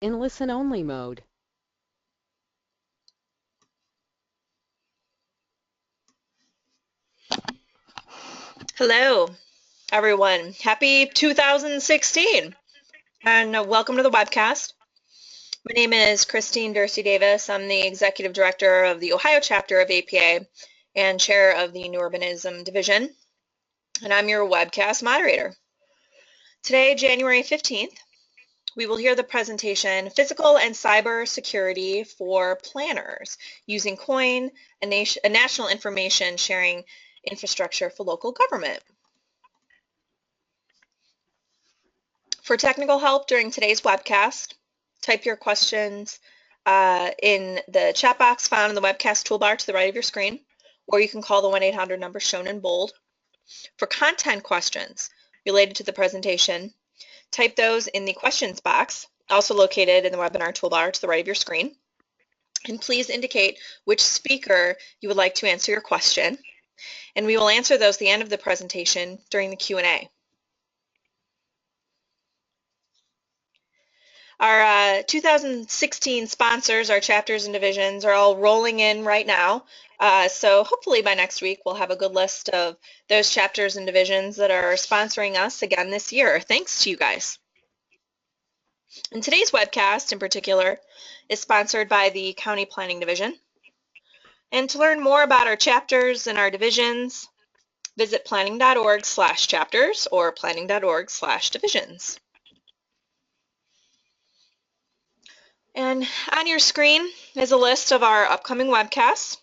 in listen-only mode. Hello, everyone. Happy 2016, and welcome to the webcast. My name is Christine Dursey Davis. I'm the Executive Director of the Ohio chapter of APA and Chair of the New Urbanism Division, and I'm your webcast moderator. Today, January 15th, we will hear the presentation, Physical and Cyber Security for Planners, using COIN, a national information sharing infrastructure for local government. For technical help during today's webcast, type your questions in the chat box found in the webcast toolbar to the right of your screen, or you can call the 1-800 number shown in bold. For content questions related to the presentation, type those in the questions box, also located in the webinar toolbar to the right of your screen. And please indicate which speaker you would like to answer your question, and we will answer those at the end of the presentation during the Q&A. Our 2016 sponsors, our chapters and divisions, are all rolling in right now. So hopefully by next week we'll have a good list of those chapters and divisions that are sponsoring us again this year. Thanks to you guys. And today's webcast in particular is sponsored by the County Planning Division. And to learn more about our chapters and our divisions, visit planning.org/chapters or planning.org/divisions. And on your screen is a list of our upcoming webcasts.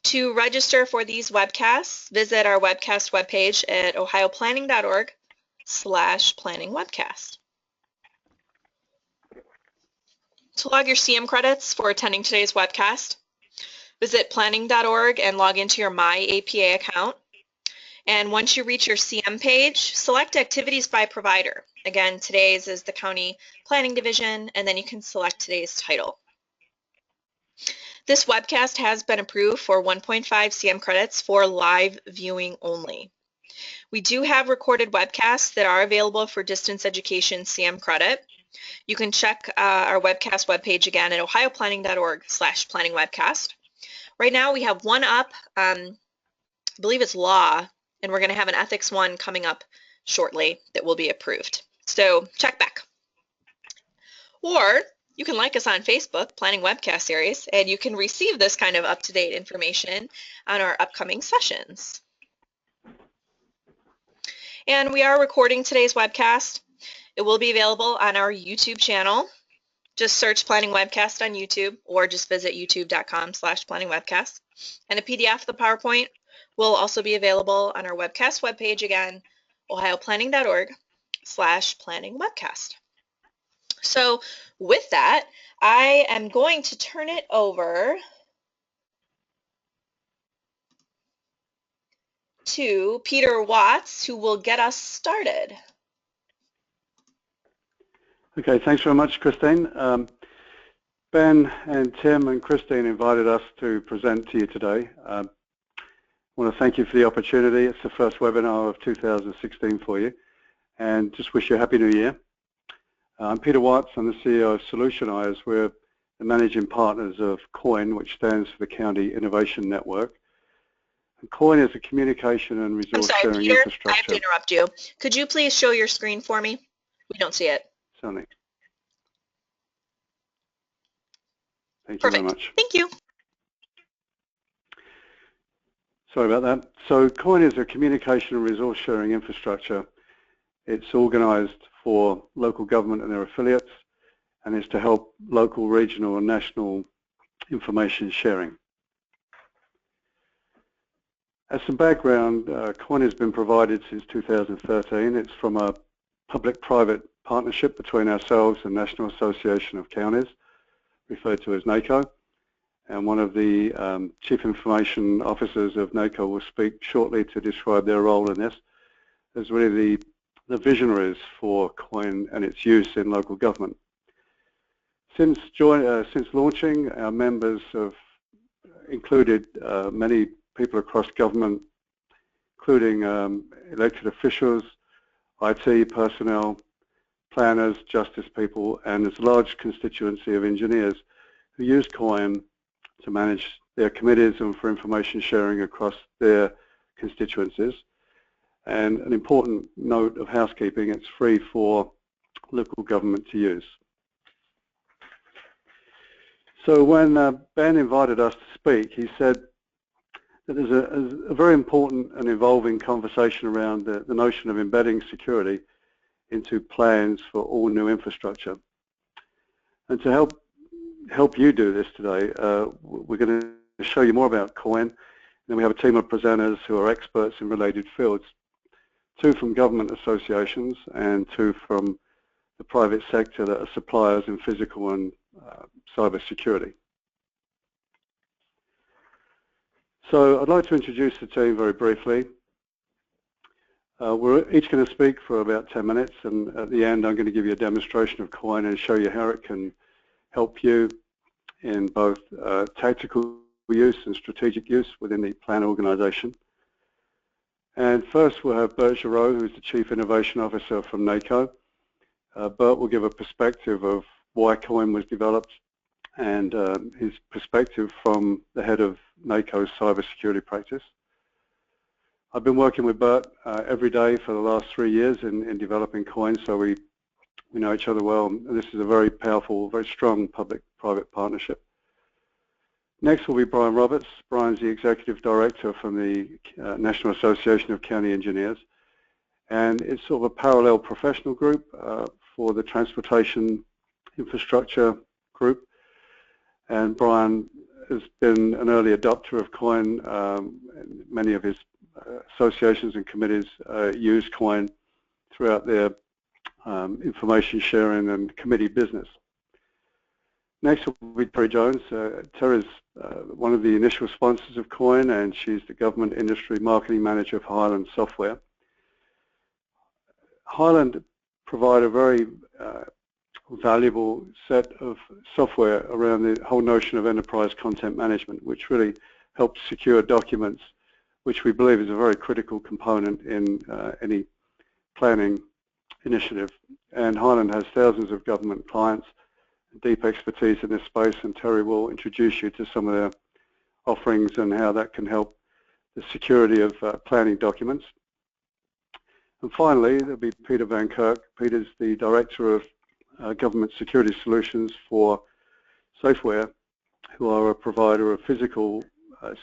To register for these webcasts, visit our webcast webpage at ohioplanning.org/planningwebcast. To log your CM credits for attending today's webcast, visit planning.org and log into your My APA account. And once you reach your CM page, select Activities by Provider. Again, today's is the County Planning Division, and then you can select today's title. This webcast has been approved for 1.5 CM credits for live viewing only. We do have recorded webcasts that are available for distance education CM credit. You can check our webcast webpage again at ohioplanning.org/planningwebcast. Right now we have one up, I believe it's law, and we're going to have an ethics one coming up shortly that will be approved. So check back. Or you can like us on Facebook, Planning Webcast Series, and you can receive this kind of up-to-date information on our upcoming sessions. And we are recording today's webcast. It will be available on our YouTube channel. Just search Planning Webcast on YouTube, or just visit youtube.com/planningwebcast. And a PDF of the PowerPoint will also be available on our webcast webpage again, ohioplanning.org/planningwebcast. So with that, I am going to turn it over to Peter Watts, who will get us started. Okay, thanks very much, Christine. Ben and Tim and Christine invited us to present to you today. I want to thank you for the opportunity. It's the first webinar of 2016 for you, and just wish you a Happy New Year. I'm Peter Watts. I'm the CEO of Solutionize. We're the managing partners of COIN, which stands for the County Innovation Network. And COIN is a communication and resource sharing Peter, infrastructure. I have to interrupt you. Could you please show your screen for me? We don't see it. Certainly. Thank Perfect. you very much. Thank you. Sorry about that. So COIN is a communication and resource sharing infrastructure. It's organized for local government and their affiliates, and is to help local, regional, and national information sharing. As some background, COIN has been provided since 2013. It's from a public-private partnership between ourselves and National Association of Counties, referred to as NACO. And one of the Chief Information Officers of NACO will speak shortly to describe their role in this as really the visionaries for COIN and its use in local government. Since launching, our members have included many people across government, including elected officials, IT personnel, planners, justice people, and there's a large constituency of engineers who use COIN to manage their committees and for information sharing across their constituencies. And an important note of housekeeping, it's free for local government to use. So when Ben invited us to speak, he said that there's a very important and evolving conversation around the notion of embedding security into plans for all new infrastructure. And to help you do this today, we're going to show you more about COIN. And then we have a team of presenters who are experts in related fields, 2 from government associations and 2 from the private sector that are suppliers in physical and cyber security. So I'd like to introduce the team very briefly. We're each going to speak for about 10 minutes, and at the end I'm going to give you a demonstration of COIN and show you how it can help you in both tactical use and strategic use within the plan organization. And first we'll have Bert Giroux, who's the Chief Innovation Officer from NACO. Bert will give a perspective of why COIN was developed and his perspective from the head of NACO's cybersecurity practice. I've been working with Bert every day for the last 3 years in developing COIN, so we know each other well. And this is a very powerful, very strong public-private partnership. Next will be Brian Roberts. Brian's the Executive Director from the National Association of County Engineers. And it's sort of a parallel professional group for the transportation infrastructure group. And Brian has been an early adopter of COIN. Many of his associations and committees use COIN throughout their information sharing and committee business. Next will be Terry Jones. Terry's one of the initial sponsors of COIN, and she's the Government Industry Marketing Manager for Highland Software. Highland provide a very valuable set of software around the whole notion of enterprise content management, which really helps secure documents, which we believe is a very critical component in any planning initiative. And Highland has thousands of government clients, deep expertise in this space, and Terry will introduce you to some of their offerings and how that can help the security of planning documents. And finally, there'll be Peter Van Kirk. Peter's the Director of Government Security Solutions for Safeware, who are a provider of physical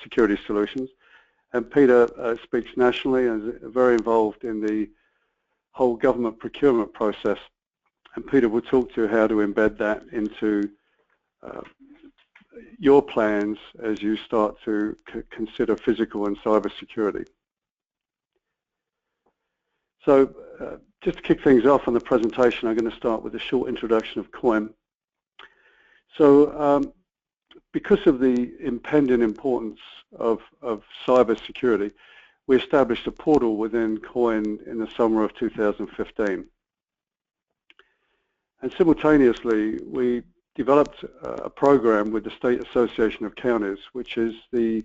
security solutions. And Peter speaks nationally and is very involved in the whole government procurement process. And Peter will talk to you how to embed that into your plans as you start to consider physical and cyber security. So just to kick things off on the presentation, I'm going to start with a short introduction of COIN. So because of the impending importance of cyber security, we established a portal within COIN in the summer of 2015. And simultaneously, we developed a program with the State Association of Counties, which is the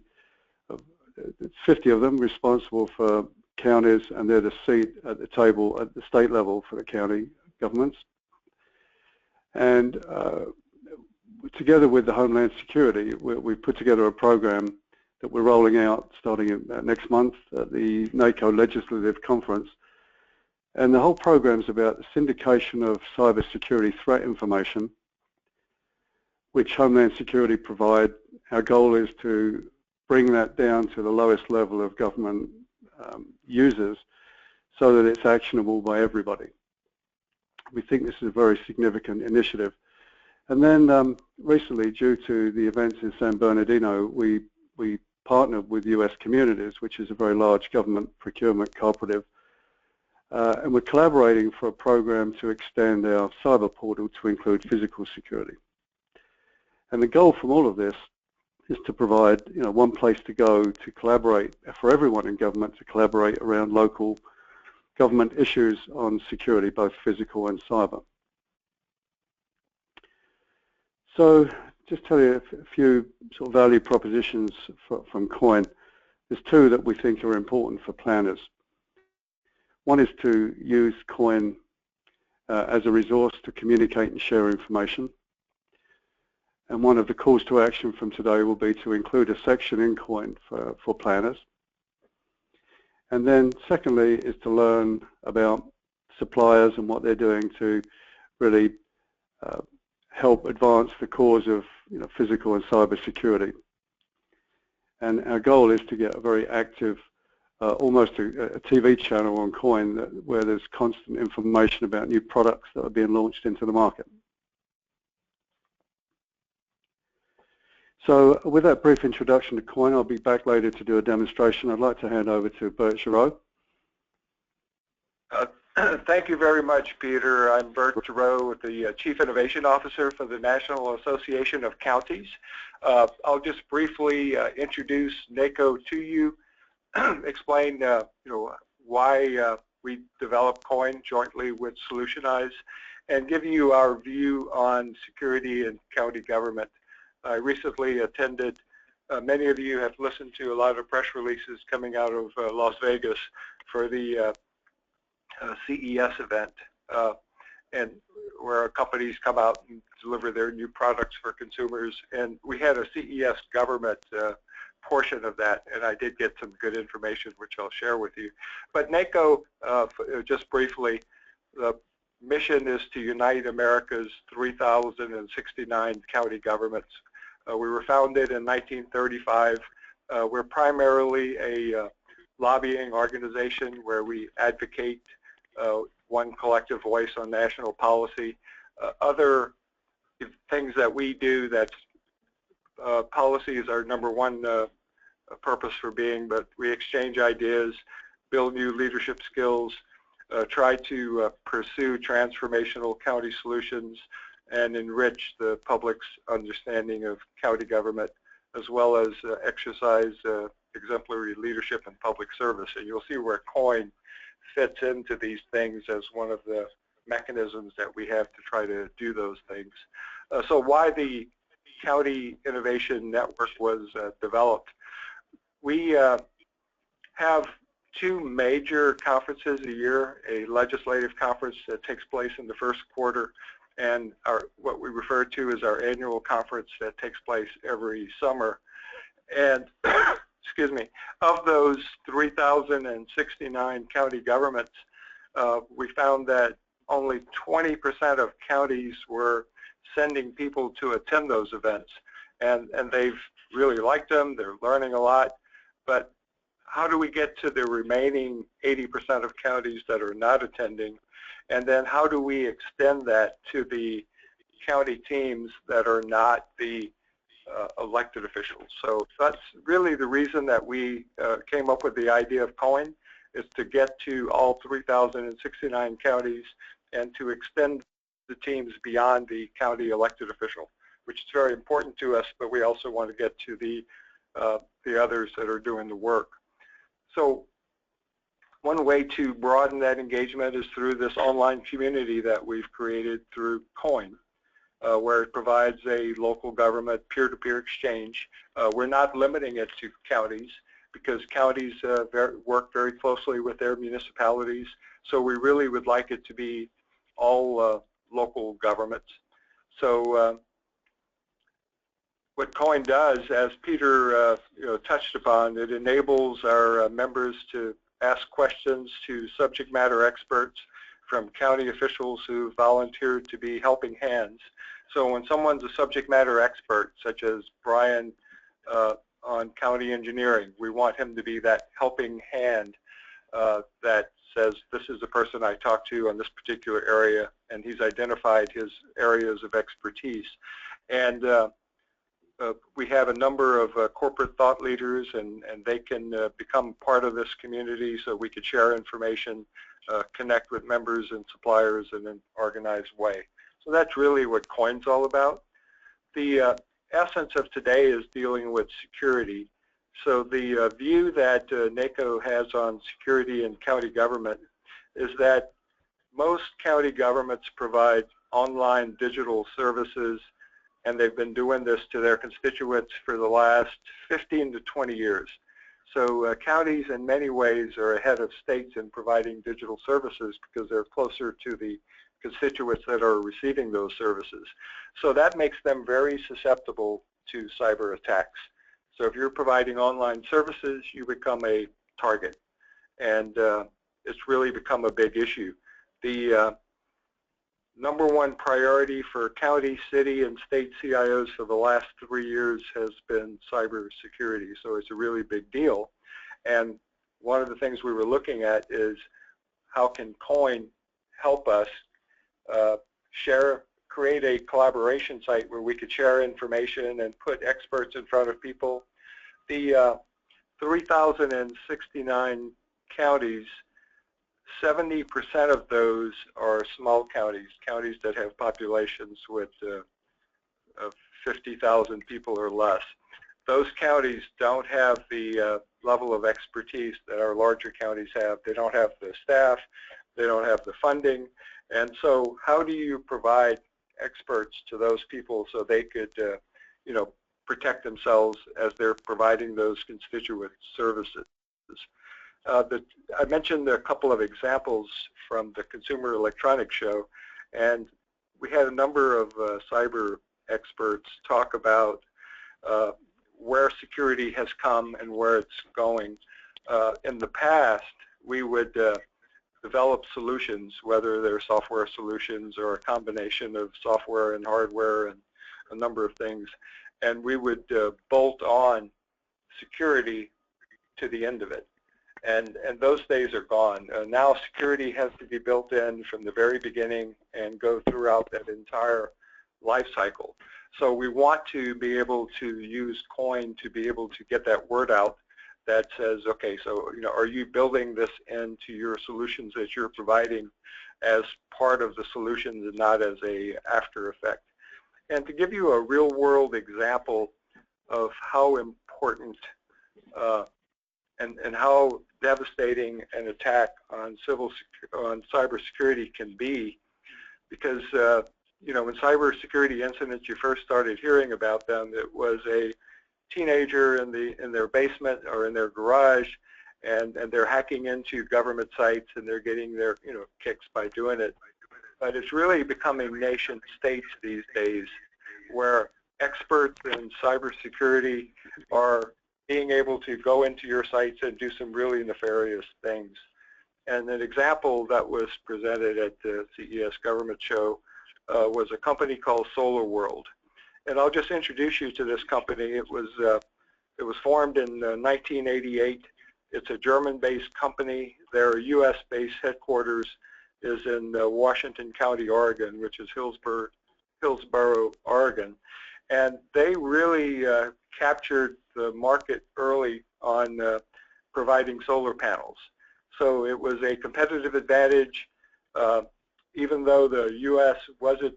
50 of them responsible for counties, and they're the seat at the table at the state level for the county governments. And together with the Homeland Security, we put together a program that we're rolling out starting next month at the NACO Legislative Conference. And the whole program is about the syndication of cybersecurity threat information, which Homeland Security provide. Our goal is to bring that down to the lowest level of government users so that it's actionable by everybody. We think this is a very significant initiative. And then recently, due to the events in San Bernardino, we partnered with US Communities, which is a very large government procurement cooperative. And we're collaborating for a program to extend our cyber portal to include physical security. And the goal from all of this is to provide, one place to go to collaborate for everyone in government to collaborate around local government issues on security, both physical and cyber. So just tell you a few sort of value propositions from COIN. There's 2 that we think are important for planners. One is to use COIN as a resource to communicate and share information. And one of the calls to action from today will be to include a section in COIN for planners. And then secondly is to learn about suppliers and what they're doing to really help advance the cause of physical and cyber security. And our goal is to get a very active, almost a TV channel on COIN where there's constant information about new products that are being launched into the market. So with that brief introduction to COIN, I'll be back later to do a demonstration. I'd like to hand over to Bert Giroux. Thank you very much, Peter. I'm Bert Giroux, the Chief Innovation Officer for the National Association of Counties. I'll just briefly introduce NACO to you, explain why we developed COIN jointly with Solutionize, and give you our view on security in county government. I recently attended, many of you have listened to a lot of press releases coming out of Las Vegas for the CES event, and where companies come out and deliver their new products for consumers. And we had a CES government portion of that, and I did get some good information which I'll share with you. But NACO, just briefly, the mission is to unite America's 3,069 county governments. We were founded in 1935. We're primarily a lobbying organization where we advocate one collective voice on national policy. Other things that we do, that's policy is our number one purpose for being, but we exchange ideas, build new leadership skills, try to pursue transformational county solutions, and enrich the public's understanding of county government, as well as exercise exemplary leadership and public service. And you'll see where COIN fits into these things as one of the mechanisms that we have to try to do those things. So why the County Innovation Network was developed. We have two major conferences a year, a legislative conference that takes place in the first quarter, and what we refer to as our annual conference that takes place every summer. And excuse me, of those 3,069 county governments, we found that only 20% of counties were sending people to attend those events. And they've really liked them, they're learning a lot, but how do we get to the remaining 80% of counties that are not attending? And then how do we extend that to the county teams that are not the elected officials? So that's really the reason that we came up with the idea of COIN, is to get to all 3,069 counties and to extend the teams beyond the county elected official, which is very important to us, but we also want to get to the others that are doing the work. So one way to broaden that engagement is through this online community that we've created through COIN, where it provides a local government peer-to-peer exchange. We're not limiting it to counties because counties work very closely with their municipalities, so we really would like it to be all local governments. So what COIN does, as Peter touched upon, it enables our members to ask questions to subject matter experts from county officials who volunteered to be helping hands. So when someone's a subject matter expert, such as Brian on county engineering, we want him to be that helping hand that says, this is the person I talked to on this particular area, and he's identified his areas of expertise. And we have a number of corporate thought leaders, and they can become part of this community so we could share information, connect with members and suppliers in an organized way. So that's really what COIN's all about. The essence of today is dealing with security. So the view that NACO has on security in county government is that most county governments provide online digital services, and they've been doing this to their constituents for the last 15 to 20 years. So counties in many ways are ahead of states in providing digital services because they're closer to the constituents that are receiving those services. So that makes them very susceptible to cyber attacks. So if you're providing online services, you become a target, and it's really become a big issue. The number one priority for county, city, and state CIOs for the last 3 years has been cybersecurity, so it's a really big deal. And one of the things we were looking at is how can COIN help us create a collaboration site where we could share information and put experts in front of people. The 3,069 counties, 70% of those are small counties, counties that have populations with 50,000 people or less. Those counties don't have the level of expertise that our larger counties have. They don't have the staff, they don't have the funding, and so how do you provide experts to those people so they could, protect themselves as they're providing those constituent services? I mentioned a couple of examples from the Consumer Electronics Show, and we had a number of cyber experts talk about where security has come and where it's going. In the past, we would develop solutions, whether they're software solutions or a combination of software and hardware and a number of things, and we would bolt on security to the end of it. And those days are gone. Now security has to be built in from the very beginning and go throughout that entire life cycle. So we want to be able to use COIN to be able to get that word out that says, okay, so are you building this into your solutions that you're providing as part of the solutions and not as a after effect? And to give you a real world example of how important and how devastating an attack on cybersecurity can be, because when cybersecurity incidents, you first started hearing about them, it was a teenager in their basement or in their garage, and they're hacking into government sites and they're getting their kicks by doing it. But it's really becoming nation states these days, where experts in cybersecurity are being able to go into your sites and do some really nefarious things. And an example that was presented at the CES Government Show was a company called SolarWorld. And I'll just introduce you to this company. It was formed in 1988. It's a German-based company. Their U.S.-based headquarters is in Washington County, Oregon, which is Hillsboro, Oregon. And they really captured the market early on providing solar panels. So it was a competitive advantage. Even though the U.S. wasn't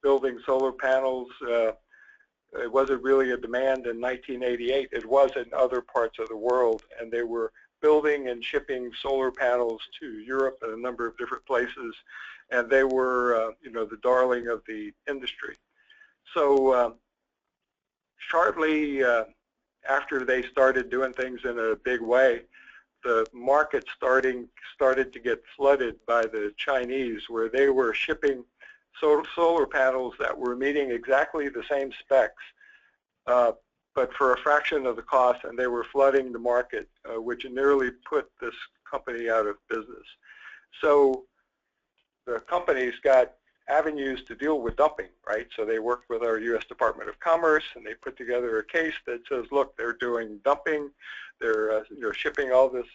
building solar panels, it wasn't really a demand in 1988. It was in other parts of the world, and they were building and shipping solar panels to Europe and a number of different places, and they were, the darling of the industry. So shortly after they started doing things in a big way, the market started to get flooded by the Chinese, where they were shipping solar panels that were meeting exactly the same specs, but for a fraction of the cost, and they were flooding the market, which nearly put this company out of business. So the company's got avenues to deal with dumping, right? So they worked with our U.S. Department of Commerce, and they put together a case that says, look, they're doing dumping, they're shipping all this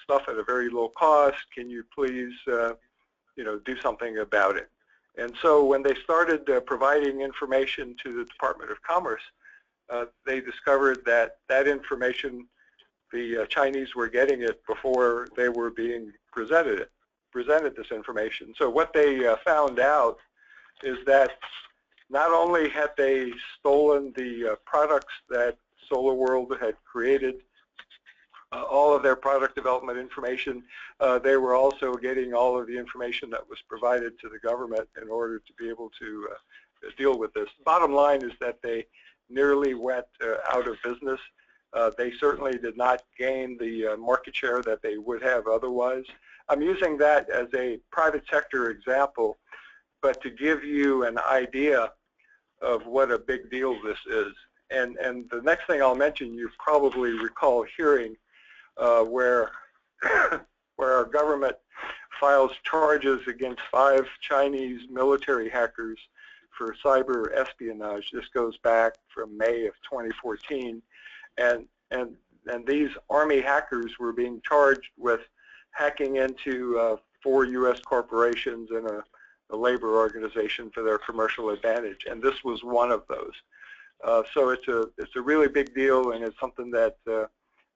stuff at a very low cost. Can you please, do something about it? And so when they started providing information to the Department of Commerce, they discovered that information, the Chinese were getting it before they were being presented this information. So what they found out is that not only had they stolen the products that SolarWorld had created, all of their product development information, they were also getting all of the information that was provided to the government in order to be able to deal with this. The bottom line is that they nearly went out of business. They certainly did not gain the market share that they would have otherwise. I'm using that as a private sector example, but to give you an idea of what a big deal this is. And the next thing I'll mention, you probably recall hearing where where our government files charges against 5 Chinese military hackers for cyber espionage. This goes back from May of 2014, and these Army hackers were being charged with hacking into 4 U.S. corporations and a labor organization for their commercial advantage, and this was one of those. So it's a really big deal, and it's something that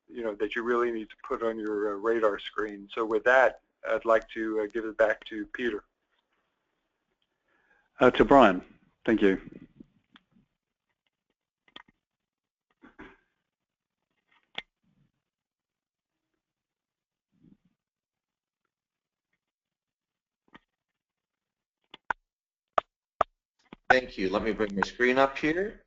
you know, that you really need to put on your radar screen. So with that, I'd like to give it back to Peter. To Brian, thank you. Thank you. Let me bring my screen up here.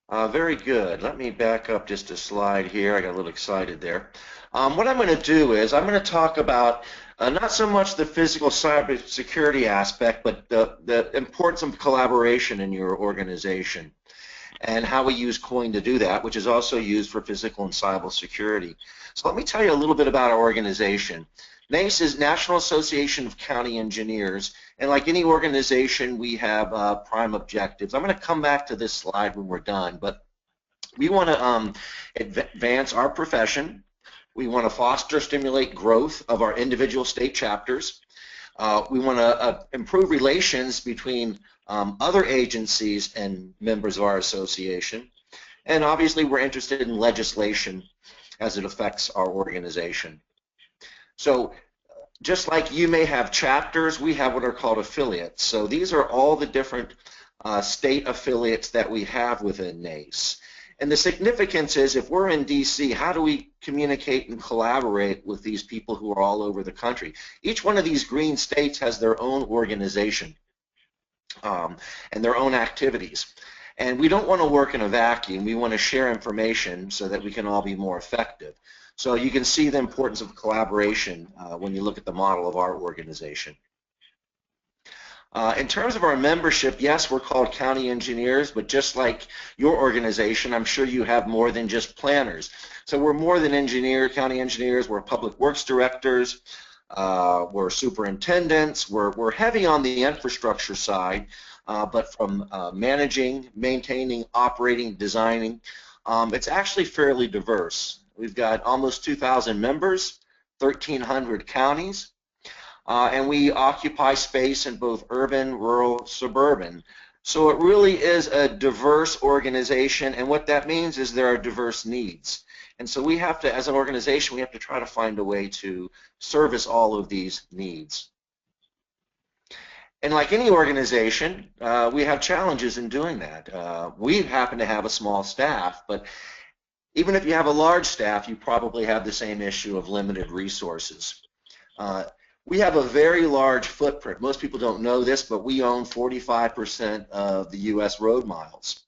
Very good. Let me back up just a slide here. I got a little excited there. What I'm going to do is I'm going to talk about not so much the physical cybersecurity aspect, but the importance of collaboration in your organization and how we use COIN to do that, which is also used for physical and cybersecurity. So let me tell you a little bit about our organization. NACE is National Association of County Engineers, and like any organization, we have prime objectives. I'm going to come back to this slide when we're done, but we want to advance our profession. We want to foster, stimulate growth of our individual state chapters. We want to improve relations between other agencies and members of our association, and obviously we're interested in legislation as it affects our organization. So just like you may have chapters, we have what are called affiliates. So these are all the different state affiliates that we have within NACE. And the significance is, if we're in DC, how do we communicate and collaborate with these people who are all over the country? Each one of these green states has their own organization and their own activities. And we don't want to work in a vacuum. We want to share information so that we can all be more effective. So you can see the importance of collaboration when you look at the model of our organization. In terms of our membership, yes, we're called county engineers, but just like your organization, I'm sure you have more than just planners. So we're more than county engineers. We're public works directors. We're superintendents. We're heavy on the infrastructure side, but from managing, maintaining, operating, designing, it's actually fairly diverse. We've got almost 2,000 members, 1,300 counties, and we occupy space in both urban, rural, suburban. So it really is a diverse organization, and what that means is there are diverse needs. And so we have to, as an organization, we have to try to find a way to service all of these needs. And like any organization, we have challenges in doing that. We happen to have a small staff, but even if you have a large staff, you probably have the same issue of limited resources. We have a very large footprint. Most people don't know this, but we own 45% of the U.S. road miles.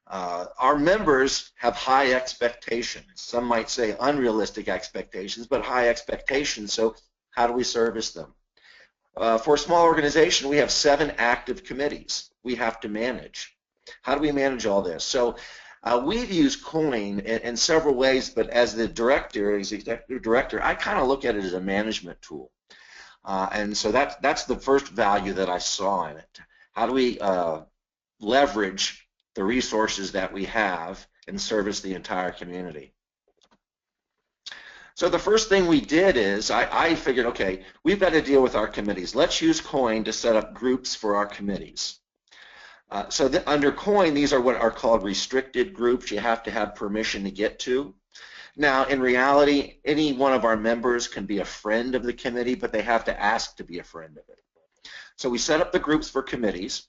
Our members have high expectations. Some might say unrealistic expectations, but high expectations. So how do we service them? For a small organization, we have 7 active committees we have to manage. How do we manage all this? So we've used COIN in several ways, but as the executive director, I kind of look at it as a management tool. And so that's the first value that I saw in it. How do we leverage the resources that we have and service the entire community? So the first thing we did is I figured, okay, we've got to deal with our committees. Let's use COIN to set up groups for our committees. So under COIN, these are what are called restricted groups. You have to have permission to get to. Now, in reality, any one of our members can be a friend of the committee, but they have to ask to be a friend of it. So we set up the groups for committees.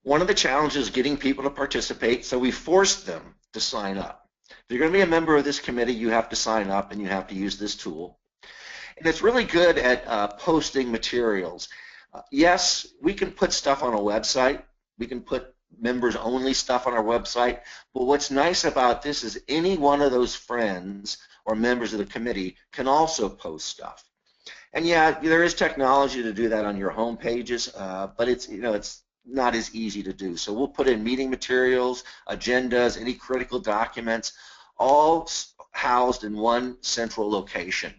One of the challenges is getting people to participate, so we forced them to sign up. If you're going to be a member of this committee, you have to sign up and you have to use this tool. And it's really good at posting materials. Yes, we can put stuff on a website. We can put members-only stuff on our website. But what's nice about this is any one of those friends or members of the committee can also post stuff. And yeah, there is technology to do that on your home pages, but it's not as easy to do. So we'll put in meeting materials, agendas, any critical documents, all housed in one central location.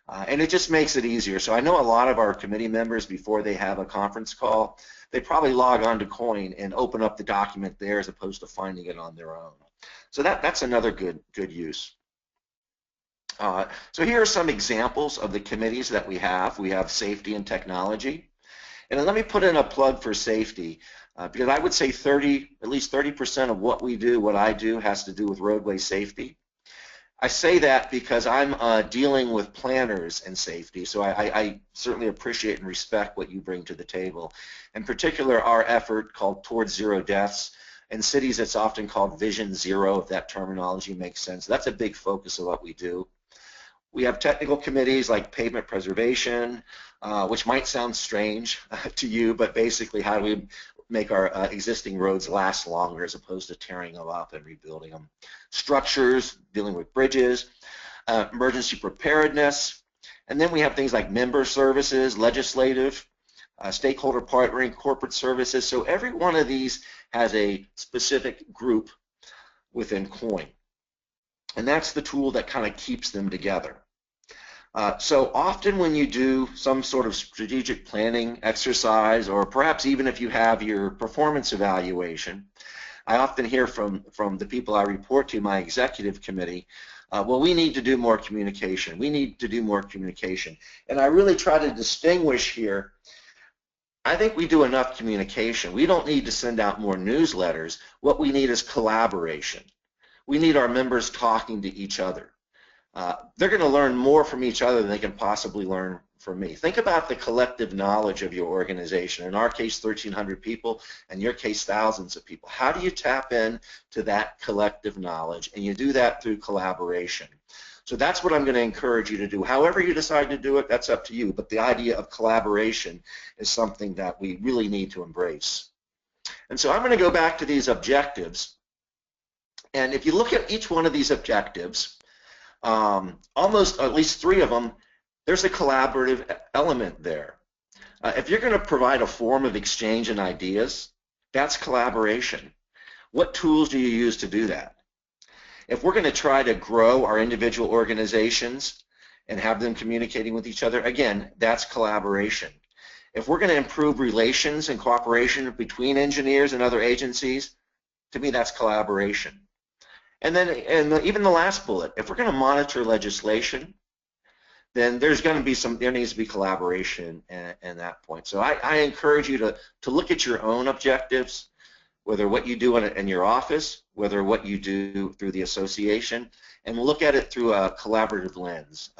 And it just makes it easier. So I know a lot of our committee members, before they have a conference call, they probably log on to COIN and open up the document there as opposed to finding it on their own. So that's another good use. So here are some examples of the committees that we have. We have safety and technology. And let me put in a plug for safety, because I would say at least 30% of what we do, what I do, has to do with roadway safety. I say that because I'm dealing with planners and safety, so I certainly appreciate and respect what you bring to the table. In particular, our effort called Towards Zero Deaths. In cities, it's often called Vision Zero, if that terminology makes sense. That's a big focus of what we do. We have technical committees like pavement preservation, which might sound strange to you, but basically how do we make our existing roads last longer as opposed to tearing them up and rebuilding them. Structures, dealing with bridges, emergency preparedness, and then we have things like member services, legislative, stakeholder partnering, corporate services. So every one of these has a specific group within COIN. And that's the tool that kind of keeps them together. So often when you do some sort of strategic planning exercise, or perhaps even if you have your performance evaluation, I often hear from the people I report to, my executive committee, well, we need to do more communication. We need to do more communication. And I really try to distinguish here. I think we do enough communication. We don't need to send out more newsletters. What we need is collaboration. We need our members talking to each other. They're going to learn more from each other than they can possibly learn from me. Think about the collective knowledge of your organization. In our case, 1,300 people. In your case, thousands of people. How do you tap into that collective knowledge? And you do that through collaboration. So that's what I'm going to encourage you to do. However you decide to do it, that's up to you. But the idea of collaboration is something that we really need to embrace. And so I'm going to go back to these objectives. And if you look at each one of these objectives, almost at least 3 of them, there's a collaborative element there. If you're going to provide a form of exchange in ideas, that's collaboration. What tools do you use to do that? If we're going to try to grow our individual organizations and have them communicating with each other, again, that's collaboration. If we're going to improve relations and cooperation between engineers and other agencies, to me that's collaboration. And then even the last bullet, if we're going to monitor legislation, then there needs to be collaboration in that point. So I encourage you to look at your own objectives, whether what you do in your office, whether what you do through the association, and look at it through a collaborative lens.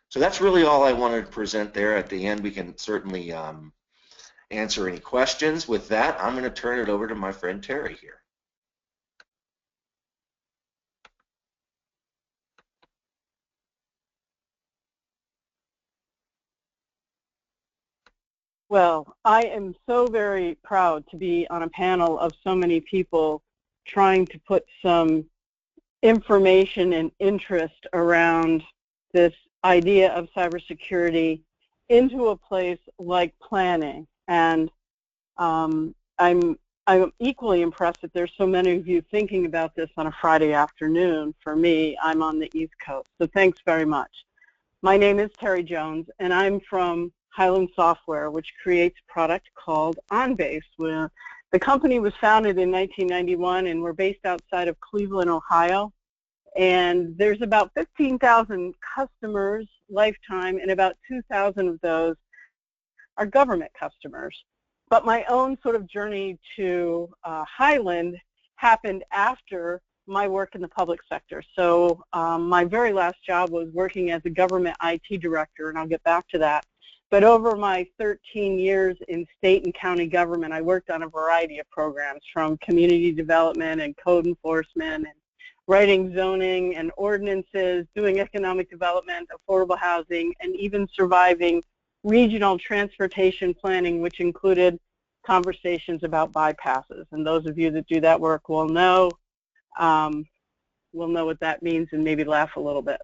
So that's really all I wanted to present there. At the end, we can certainly answer any questions. With that, I'm going to turn it over to my friend Terry here. Well, I am so very proud to be on a panel of so many people trying to put some information and interest around this idea of cybersecurity into a place like planning. And I'm equally impressed that there's so many of you thinking about this on a Friday afternoon. For me, I'm on the East Coast, so thanks very much. My name is Terry Jones, and I'm from Highland Software, which creates a product called OnBase. The company was founded in 1991, and we're based outside of Cleveland, Ohio. And there's about 15,000 customers lifetime, and about 2,000 of those are government customers. But my own sort of journey to Highland happened after my work in the public sector. So my very last job was working as a government IT director, and I'll get back to that. But over my 13 years in state and county government, I worked on a variety of programs, from community development and code enforcement and writing zoning and ordinances, doing economic development, affordable housing, and even surviving regional transportation planning, which included conversations about bypasses. And those of you that do that work will know what that means and maybe laugh a little bit.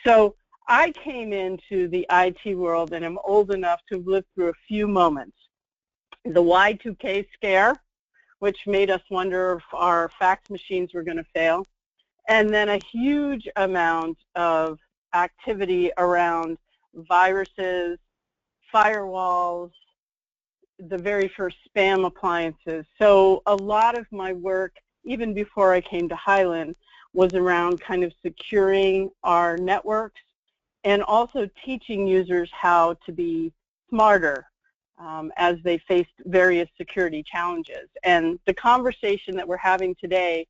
So I came into the IT world and am old enough to have lived through a few moments. The Y2K scare, which made us wonder if our fax machines were going to fail, and then a huge amount of activity around viruses, firewalls, the very first spam appliances. So a lot of my work, even before I came to Highland, was around kind of securing our networks and also teaching users how to be smarter as they faced various security challenges. And the conversation that we're having today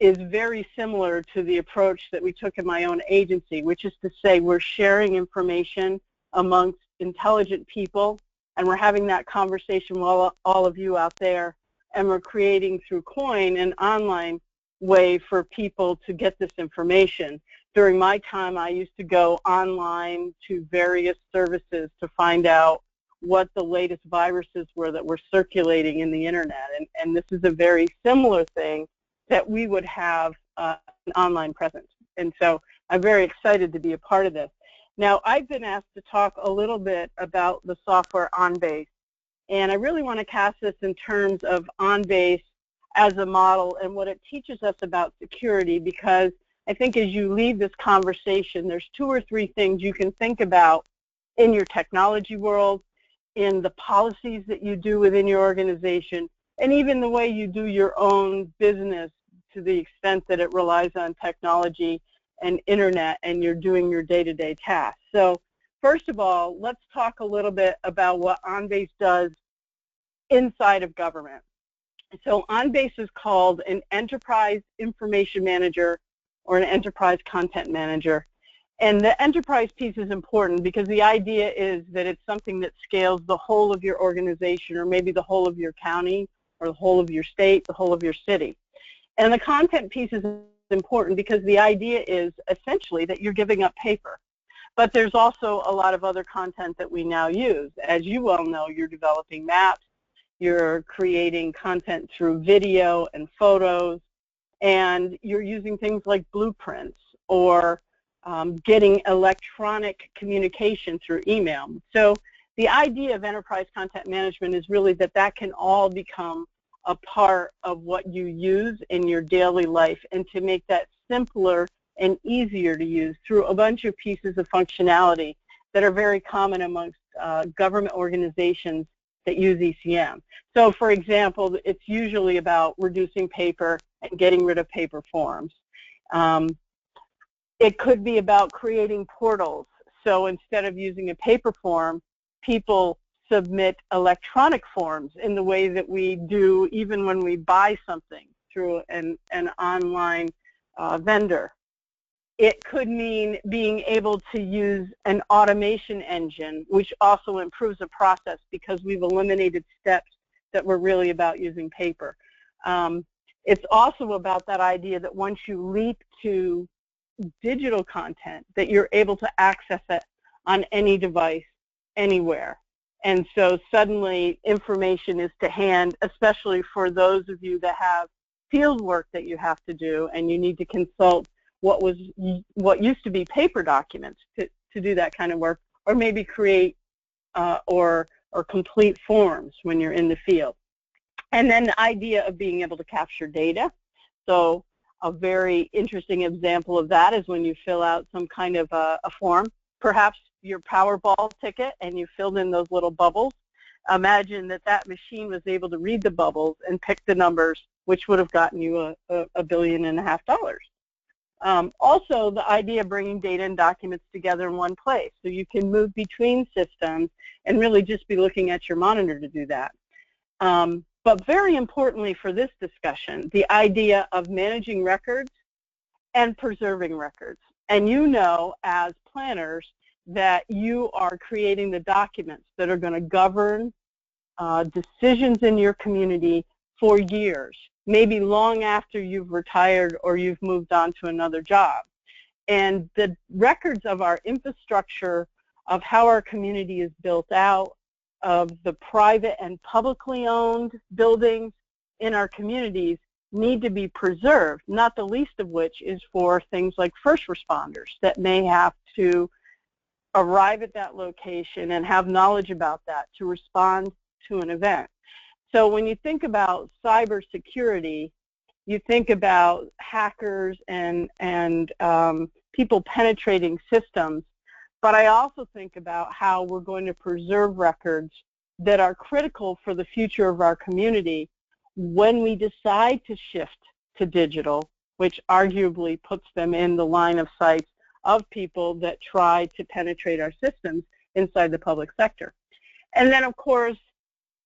is very similar to the approach that we took in my own agency, which is to say we're sharing information amongst intelligent people, and we're having that conversation with all of you out there, and we're creating through COIN an online way for people to get this information. During my time, I used to go online to various services to find out what the latest viruses were that were circulating in the internet, and this is a very similar thing that we would have an online presence. And so I'm very excited to be a part of this. Now, I've been asked to talk a little bit about the software OnBase, and I really want to cast this in terms of OnBase as a model and what it teaches us about security, because I think as you leave this conversation, there's 2 or 3 things you can think about in your technology world, in the policies that you do within your organization, and even the way you do your own business to the extent that it relies on technology and internet and you're doing your day-to-day tasks. So first of all, let's talk a little bit about what OnBase does inside of government. So OnBase is called an Enterprise Information Manager or an Enterprise Content Manager. And the enterprise piece is important because the idea is that it's something that scales the whole of your organization, or maybe the whole of your county, or the whole of your state, the whole of your city. And the content piece is important because the idea is essentially that you're giving up paper. But there's also a lot of other content that we now use. As you well know, you're developing maps, you're creating content through video and photos, and you're using things like blueprints or getting electronic communication through email. So the idea of enterprise content management is really that that can all become a part of what you use in your daily life, and to make that simpler and easier to use through a bunch of pieces of functionality that are very common amongst government organizations that use ECM. So for example, it's usually about reducing paper and getting rid of paper forms. It could be about creating portals. So instead of using a paper form, people submit electronic forms in the way that we do even when we buy something through an online vendor. It could mean being able to use an automation engine, which also improves the process because we've eliminated steps that were really about using paper. It's also about that idea that once you leap to digital content, that you're able to access it on any device, anywhere. And so suddenly information is to hand, especially for those of you that have field work that you have to do and you need to consult what used to be paper documents to do that kind of work, or maybe create or complete forms when you're in the field. And then the idea of being able to capture data. So a very interesting example of that is when you fill out some kind of a form, perhaps your Powerball ticket, and you filled in those little bubbles. Imagine that that machine was able to read the bubbles and pick the numbers, which would have gotten you $1.5 billion. Also, the idea of bringing data and documents together in one place, so you can move between systems and really just be looking at your monitor to do that. But very importantly for this discussion, the idea of managing records and preserving records. And you know, as planners, that you are creating the documents that are going to govern decisions in your community for years, maybe long after you've retired or you've moved on to another job. And the records of our infrastructure, of how our community is built out, of the private and publicly owned buildings in our communities need to be preserved, not the least of which is for things like first responders that may have to arrive at that location and have knowledge about that to respond to an event. So when you think about cybersecurity, you think about hackers and people penetrating systems, but I also think about how we're going to preserve records that are critical for the future of our community when we decide to shift to digital, which arguably puts them in the line of sight of people that try to penetrate our systems inside the public sector. And then, of course,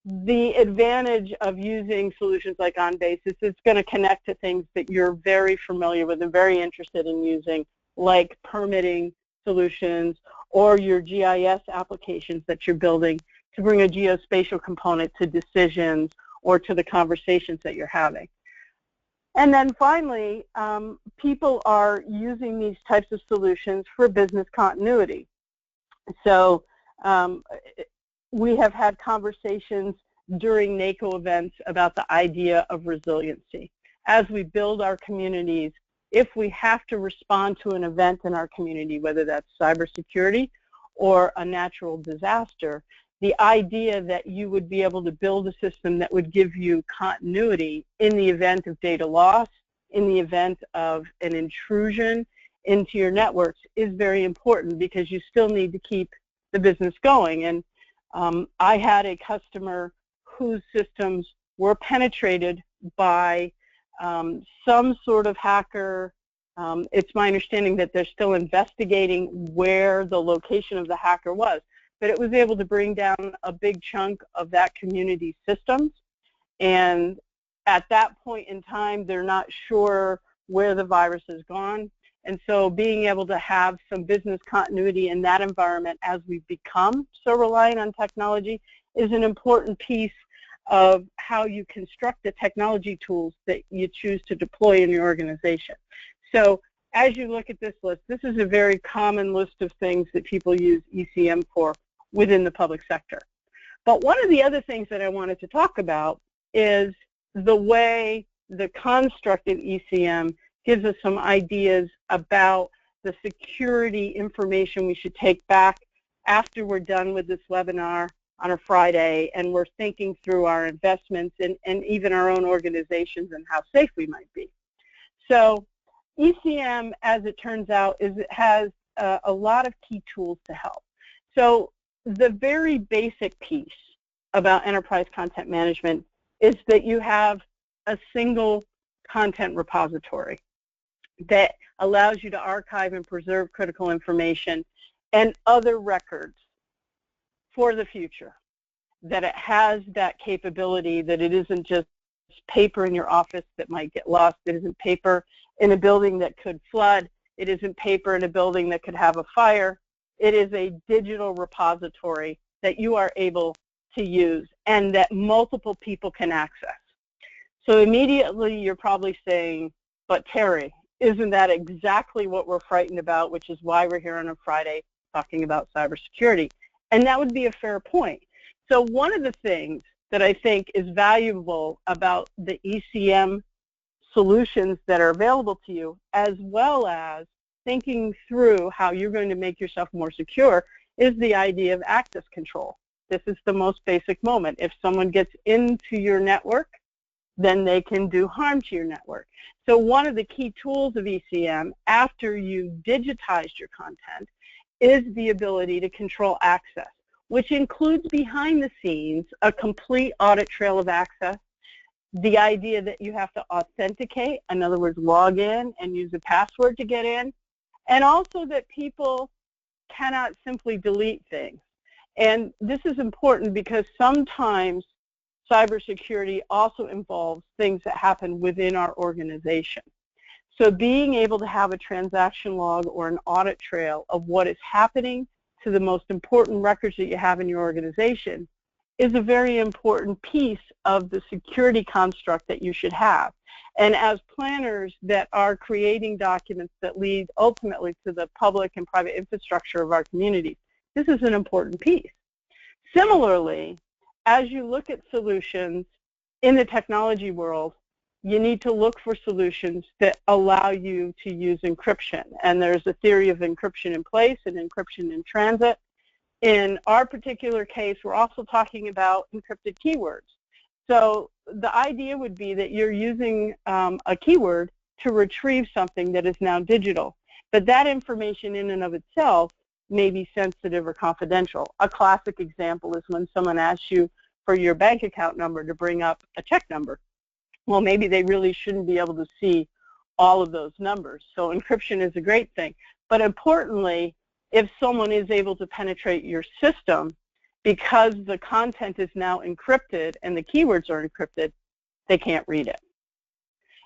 the advantage of using solutions like OnBasis is going to connect to things that you're very familiar with and very interested in using, like permitting solutions or your GIS applications that you're building to bring a geospatial component to decisions or to the conversations that you're having. And then finally, people are using these types of solutions for business continuity. So we have had conversations during NACO events about the idea of resiliency. As we build our communities, if we have to respond to an event in our community, whether that's cybersecurity or a natural disaster, the idea that you would be able to build a system that would give you continuity in the event of data loss, in the event of an intrusion into your networks is very important, because you still need to keep the business going. And I had a customer whose systems were penetrated by some sort of hacker. It's my understanding that they're still investigating where the location of the hacker was, but it was able to bring down a big chunk of that community's systems. And at that point in time, they're not sure where the virus has gone. And so being able to have some business continuity in that environment as we become so reliant on technology is an important piece of how you construct the technology tools that you choose to deploy in your organization. So as you look at this list, this is a very common list of things that people use ECM for within the public sector. But one of the other things that I wanted to talk about is the way the construct of ECM gives us some ideas about the security information we should take back after we're done with this webinar on a Friday and we're thinking through our investments and even our own organizations and how safe we might be. So ECM, as it turns out, has a lot of key tools to help. So the very basic piece about enterprise content management is that you have a single content repository that allows you to archive and preserve critical information and other records for the future, that it has that capability, that it isn't just paper in your office that might get lost, it isn't paper in a building that could flood, it isn't paper in a building that could have a fire, it is a digital repository that you are able to use and that multiple people can access. So immediately you're probably saying, but Terry, isn't that exactly what we're frightened about, which is why we're here on a Friday talking about cybersecurity? And that would be a fair point. So one of the things that I think is valuable about the ECM solutions that are available to you, as well as thinking through how you're going to make yourself more secure, is the idea of access control. This is the most basic moment. If someone gets into your network, then they can do harm to your network. So one of the key tools of ECM, after you've digitized your content, is the ability to control access, which includes behind the scenes a complete audit trail of access, the idea that you have to authenticate, in other words, log in and use a password to get in, and also that people cannot simply delete things. And this is important because sometimes cybersecurity also involves things that happen within our organization. So being able to have a transaction log or an audit trail of what is happening to the most important records that you have in your organization is a very important piece of the security construct that you should have. And as planners that are creating documents that lead ultimately to the public and private infrastructure of our communities, this is an important piece. Similarly, as you look at solutions in the technology world, you need to look for solutions that allow you to use encryption. And there's a theory of encryption in place and encryption in transit. In our particular case, we're also talking about encrypted keywords. So the idea would be that you're using a keyword to retrieve something that is now digital. But that information in and of itself may be sensitive or confidential. A classic example is when someone asks you for your bank account number to bring up a check number. Well, maybe they really shouldn't be able to see all of those numbers. So encryption is a great thing. But importantly, if someone is able to penetrate your system, because the content is now encrypted and the keywords are encrypted, they can't read it.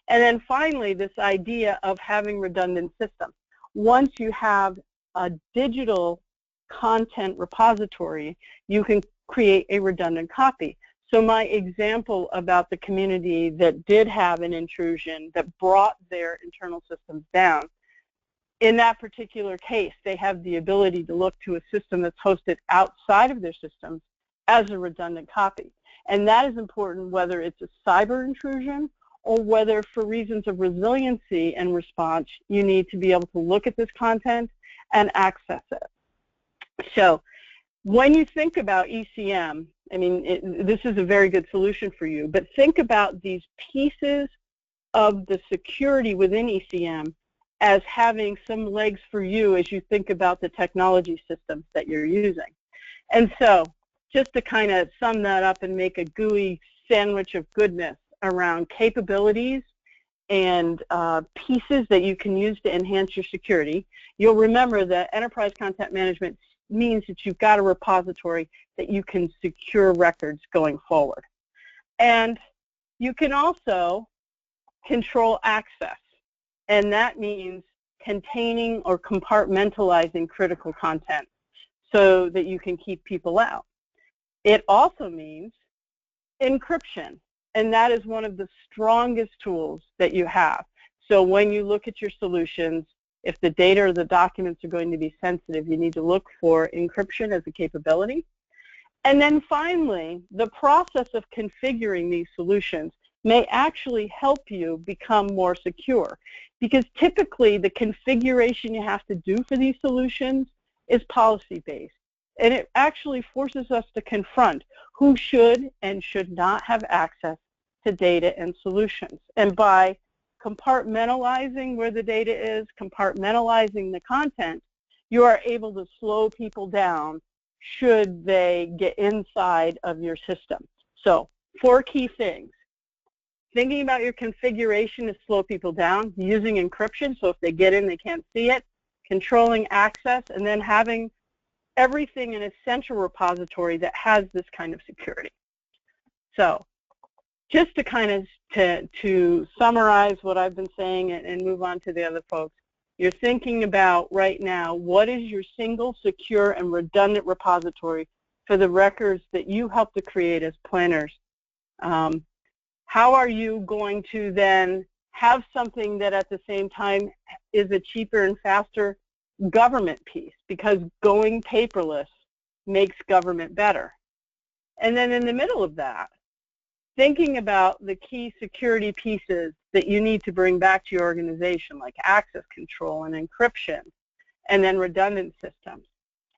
And then finally, this idea of having redundant systems. Once you have a digital content repository, you can create a redundant copy. So my example about the community that did have an intrusion that brought their internal systems down, in that particular case, they have the ability to look to a system that's hosted outside of their systems as a redundant copy. And that is important whether it's a cyber intrusion or whether for reasons of resiliency and response, you need to be able to look at this content and access it. So when you think about ECM, I mean, this is a very good solution for you, but think about these pieces of the security within ECM as having some legs for you as you think about the technology systems that you're using. And so just to kind of sum that up and make a gooey sandwich of goodness around capabilities and pieces that you can use to enhance your security, you'll remember that enterprise content management means that you've got a repository that you can secure records going forward. And you can also control access, and that means containing or compartmentalizing critical content so that you can keep people out. It also means encryption, and that is one of the strongest tools that you have. So when you look at your solutions, if the data or the documents are going to be sensitive, you need to look for encryption as a capability. And then finally, the process of configuring these solutions may actually help you become more secure, because typically the configuration you have to do for these solutions is policy-based. And it actually forces us to confront who should and should not have access to data and solutions. And by compartmentalizing where the data is, compartmentalizing the content, you are able to slow people down should they get inside of your system. So 4 key things. Thinking about your configuration to slow people down, using encryption, so if they get in, they can't see it, controlling access, and then having everything in a central repository that has this kind of security. So just to kind of to summarize what I've been saying and move on to the other folks, you're thinking about right now, what is your single, secure, and redundant repository for the records that you help to create as planners? How are you going to then have something that at the same time is a cheaper and faster government piece, because going paperless makes government better? And then in the middle of that, thinking about the key security pieces that you need to bring back to your organization, like access control and encryption, and then redundant systems.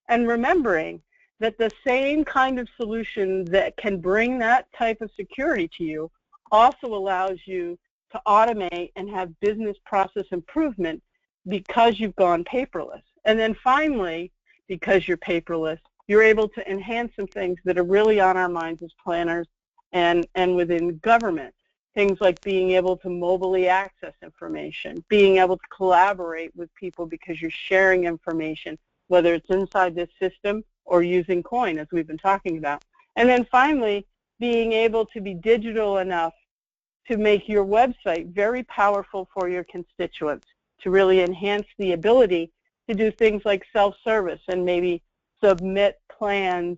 And remembering that the same kind of solution that can bring that type of security to you also allows you to automate and have business process improvement because you've gone paperless. And then finally, because you're paperless, you're able to enhance some things that are really on our minds as planners and within government. Things like being able to mobilely access information, being able to collaborate with people because you're sharing information, whether it's inside this system or using coin, as we've been talking about. And then finally, being able to be digital enough to make your website very powerful for your constituents, to really enhance the ability to do things like self-service and maybe submit plans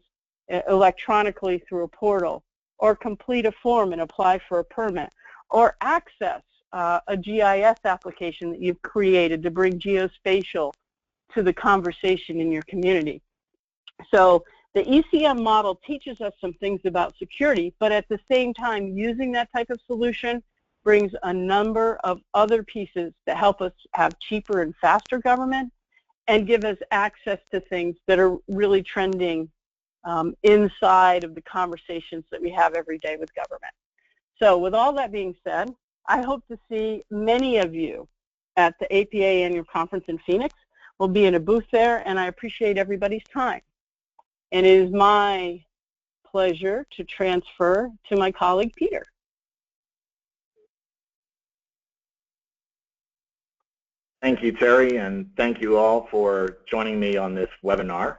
electronically through a portal, or complete a form and apply for a permit, or access a GIS application that you've created to bring geospatial to the conversation in your community. So The ECM model teaches us some things about security, but at the same time, using that type of solution brings a number of other pieces that help us have cheaper and faster government and give us access to things that are really trending inside of the conversations that we have every day with government. So with all that being said, I hope to see many of you at the APA Annual Conference in Phoenix. We'll be in a booth there, and I appreciate everybody's time. And it is my pleasure to transfer to my colleague, Peter. Thank you, Terry, and thank you all for joining me on this webinar.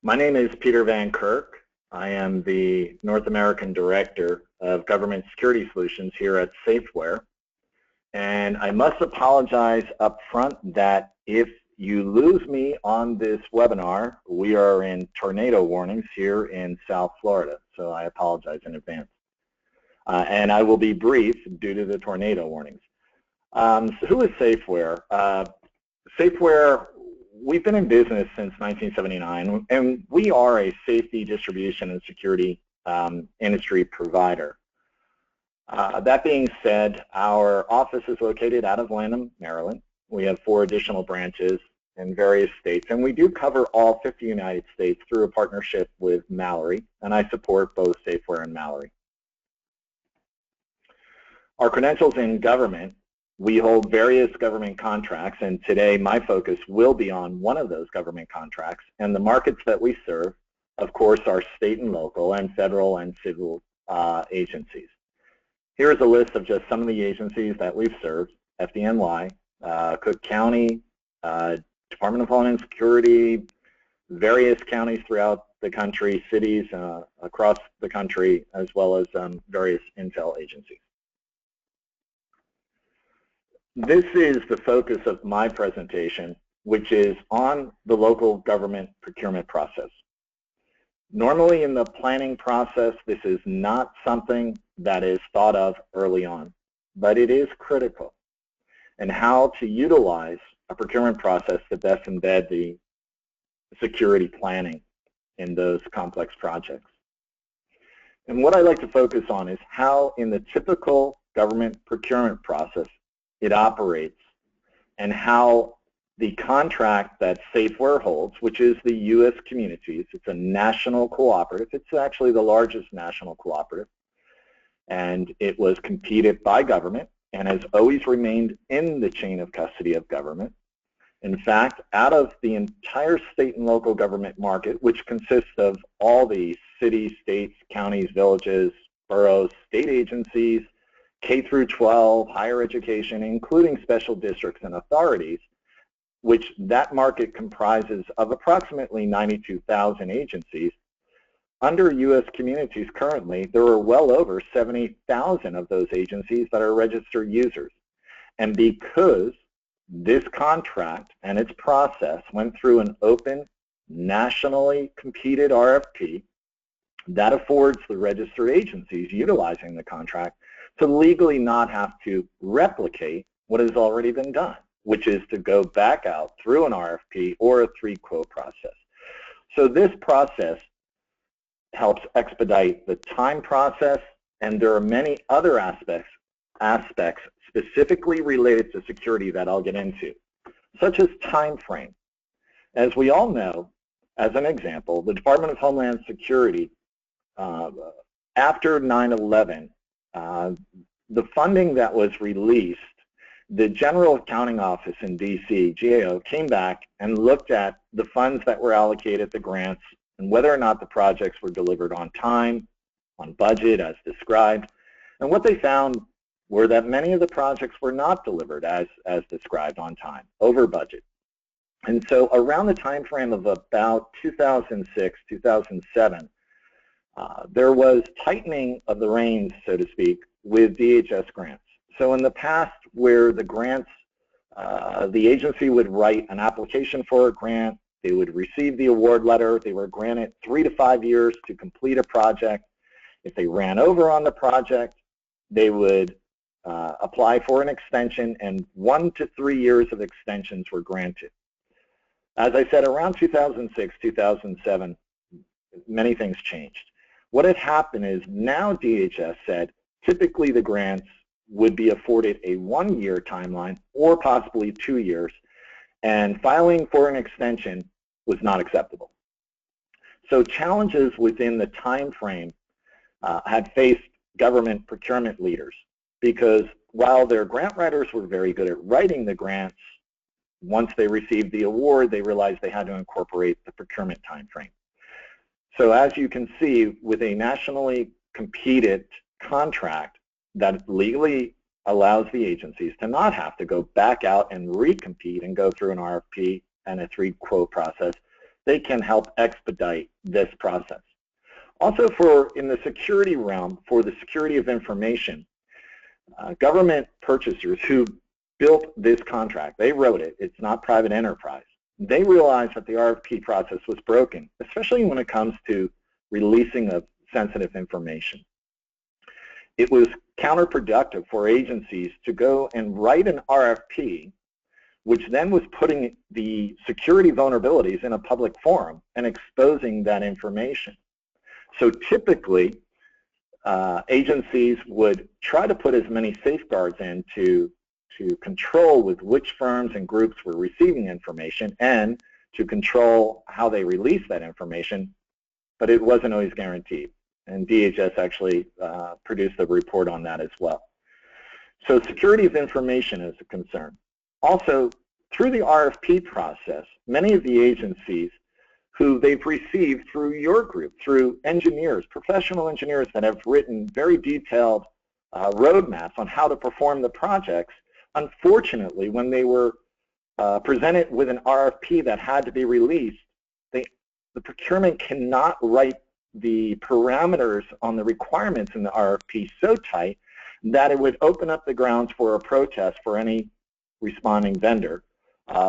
My name is Peter Van Kirk. I am the North American Director of Government Security Solutions here at Safeware. And I must apologize up front that if you lose me on this webinar, we are in tornado warnings here in South Florida, so I apologize in advance. And I will be brief due to the tornado warnings. So who is Safeware? Safeware, we've been in business since 1979, and we are a safety, distribution, and security industry provider. That being said, our office is located out of Lanham, Maryland. We have 4 additional branches in various states, and we do cover all 50 United States through a partnership with Mallory, and I support both Safeware and Mallory. Our credentials in government, we hold various government contracts, and today my focus will be on one of those government contracts, and the markets that we serve, of course, are state and local and federal and civil agencies. Here is a list of just some of the agencies that we've served: FDNY, Cook County, Department of Homeland Security, various counties throughout the country, cities across the country, as well as various intel agencies. This is the focus of my presentation, which is on the local government procurement process. Normally in the planning process, this is not something that is thought of early on, but it is critical in how to utilize a procurement process to best embed the security planning in those complex projects. And what I like to focus on is how in the typical government procurement process it operates, and how the contract that Safeware holds, which is the U.S. Communities, it's a national cooperative. It's actually the largest national cooperative, and it was competed by government and has always remained in the chain of custody of government. In fact, out of the entire state and local government market, which consists of all the cities, states, counties, villages, boroughs, state agencies, K through 12, higher education, including special districts and authorities, which that market comprises of approximately 92,000 agencies. Under U.S. Communities currently, there are well over 70,000 of those agencies that are registered users. And because this contract and its process went through an open, nationally competed RFP, that affords the registered agencies utilizing the contract to legally not have to replicate what has already been done, which is to go back out through an RFP or a 3-quote process. So this process helps expedite the time process, and there are many other aspects specifically related to security that I'll get into, such as time frame. As we all know, as an example, the Department of Homeland Security, after 9/11, the funding that was released, the General Accounting Office in DC, GAO, came back and looked at the funds that were allocated, the grants, and whether or not the projects were delivered on time, on budget as described. And what they found were that many of the projects were not delivered as described on time, over budget. And so around the time frame of about 2006, 2007, there was tightening of the reins, so to speak, with DHS grants. So in the past, where the grants, the agency would write an application for a grant, they would receive the award letter, they were granted 3 to 5 years to complete a project. If they ran over on the project, they would apply for an extension, and 1 to 3 years of extensions were granted. As I said, around 2006, 2007, many things changed. What had happened is now DHS said typically the grants would be afforded a 1-year timeline or possibly 2 years, and filing for an extension was not acceptable. So challenges within the time frame had faced government procurement leaders, because while their grant writers were very good at writing the grants, once they received the award, they realized they had to incorporate the procurement time frame. So as you can see, with a nationally competed contract that legally allows the agencies to not have to go back out and recompete and go through an RFP and a 3-quote process, they can help expedite this process. Also, in the security realm, for the security of information, government purchasers who built this contract, they wrote it, it's not private enterprise. They realized that the RFP process was broken, especially when it comes to releasing of sensitive information. It was counterproductive for agencies to go and write an RFP, which then was putting the security vulnerabilities in a public forum and exposing that information. So typically, agencies would try to put as many safeguards in to control with which firms and groups were receiving information and to control how they release that information, but it wasn't always guaranteed. And DHS actually produced a report on that as well. So security of information is a concern. Also, through the RFP process, many of the agencies who they've received through your group, through engineers, professional engineers that have written very detailed roadmaps on how to perform the projects, unfortunately, when they were presented with an RFP that had to be released, the procurement cannot write the parameters on the requirements in the RFP so tight that it would open up the grounds for a protest for any responding vendor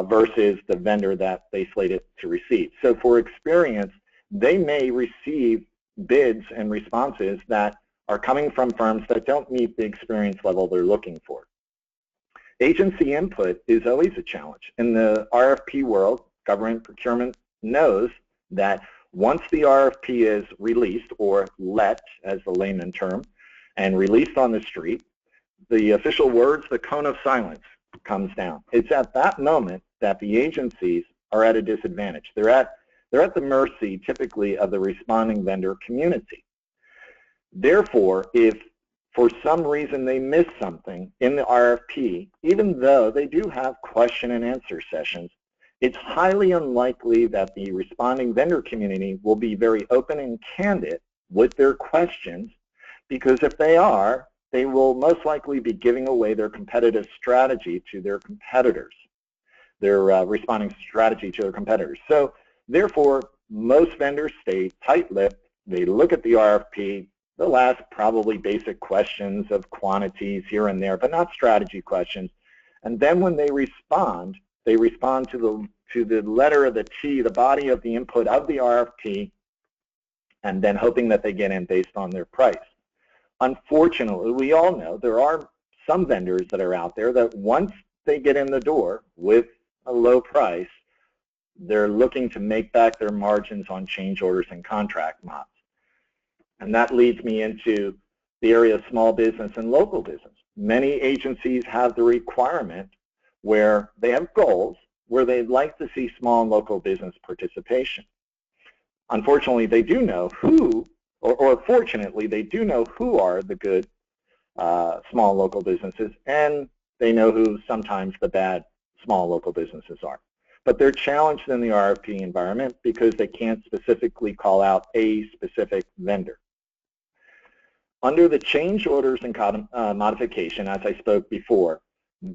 versus the vendor that they slated to receive. So for experience, they may receive bids and responses that are coming from firms that don't meet the experience level they're looking for. Agency input is always a challenge. In the RFP world, government procurement knows that once the RFP is released, or let as the layman term, and released on the street, the official words, the cone of silence, comes down. It's at that moment that the agencies are at a disadvantage. They're at the mercy, typically, of the responding vendor community. Therefore, if for some reason they miss something in the RFP, even though they do have question and answer sessions, it's highly unlikely that the responding vendor community will be very open and candid with their questions, because if they are, they will most likely be giving away their competitive strategy to their competitors, their responding strategy to their competitors. So therefore, most vendors stay tight-lipped. They look at the RFP. They'll ask probably basic questions of quantities here and there, but not strategy questions. And then when they respond to the letter of the T, the body of the input of the RFP, and then hoping that they get in based on their price. Unfortunately, we all know there are some vendors that are out there that once they get in the door with a low price, they're looking to make back their margins on change orders and contract mods. And that leads me into the area of small business and local business. Many agencies have the requirement where they have goals where they'd like to see small and local business participation. Unfortunately, they do know who, or fortunately, they do know who are the good small local businesses, and they know who sometimes the bad small local businesses are. But they're challenged in the RFP environment because they can't specifically call out a specific vendor. Under the change orders and modification, as I spoke before,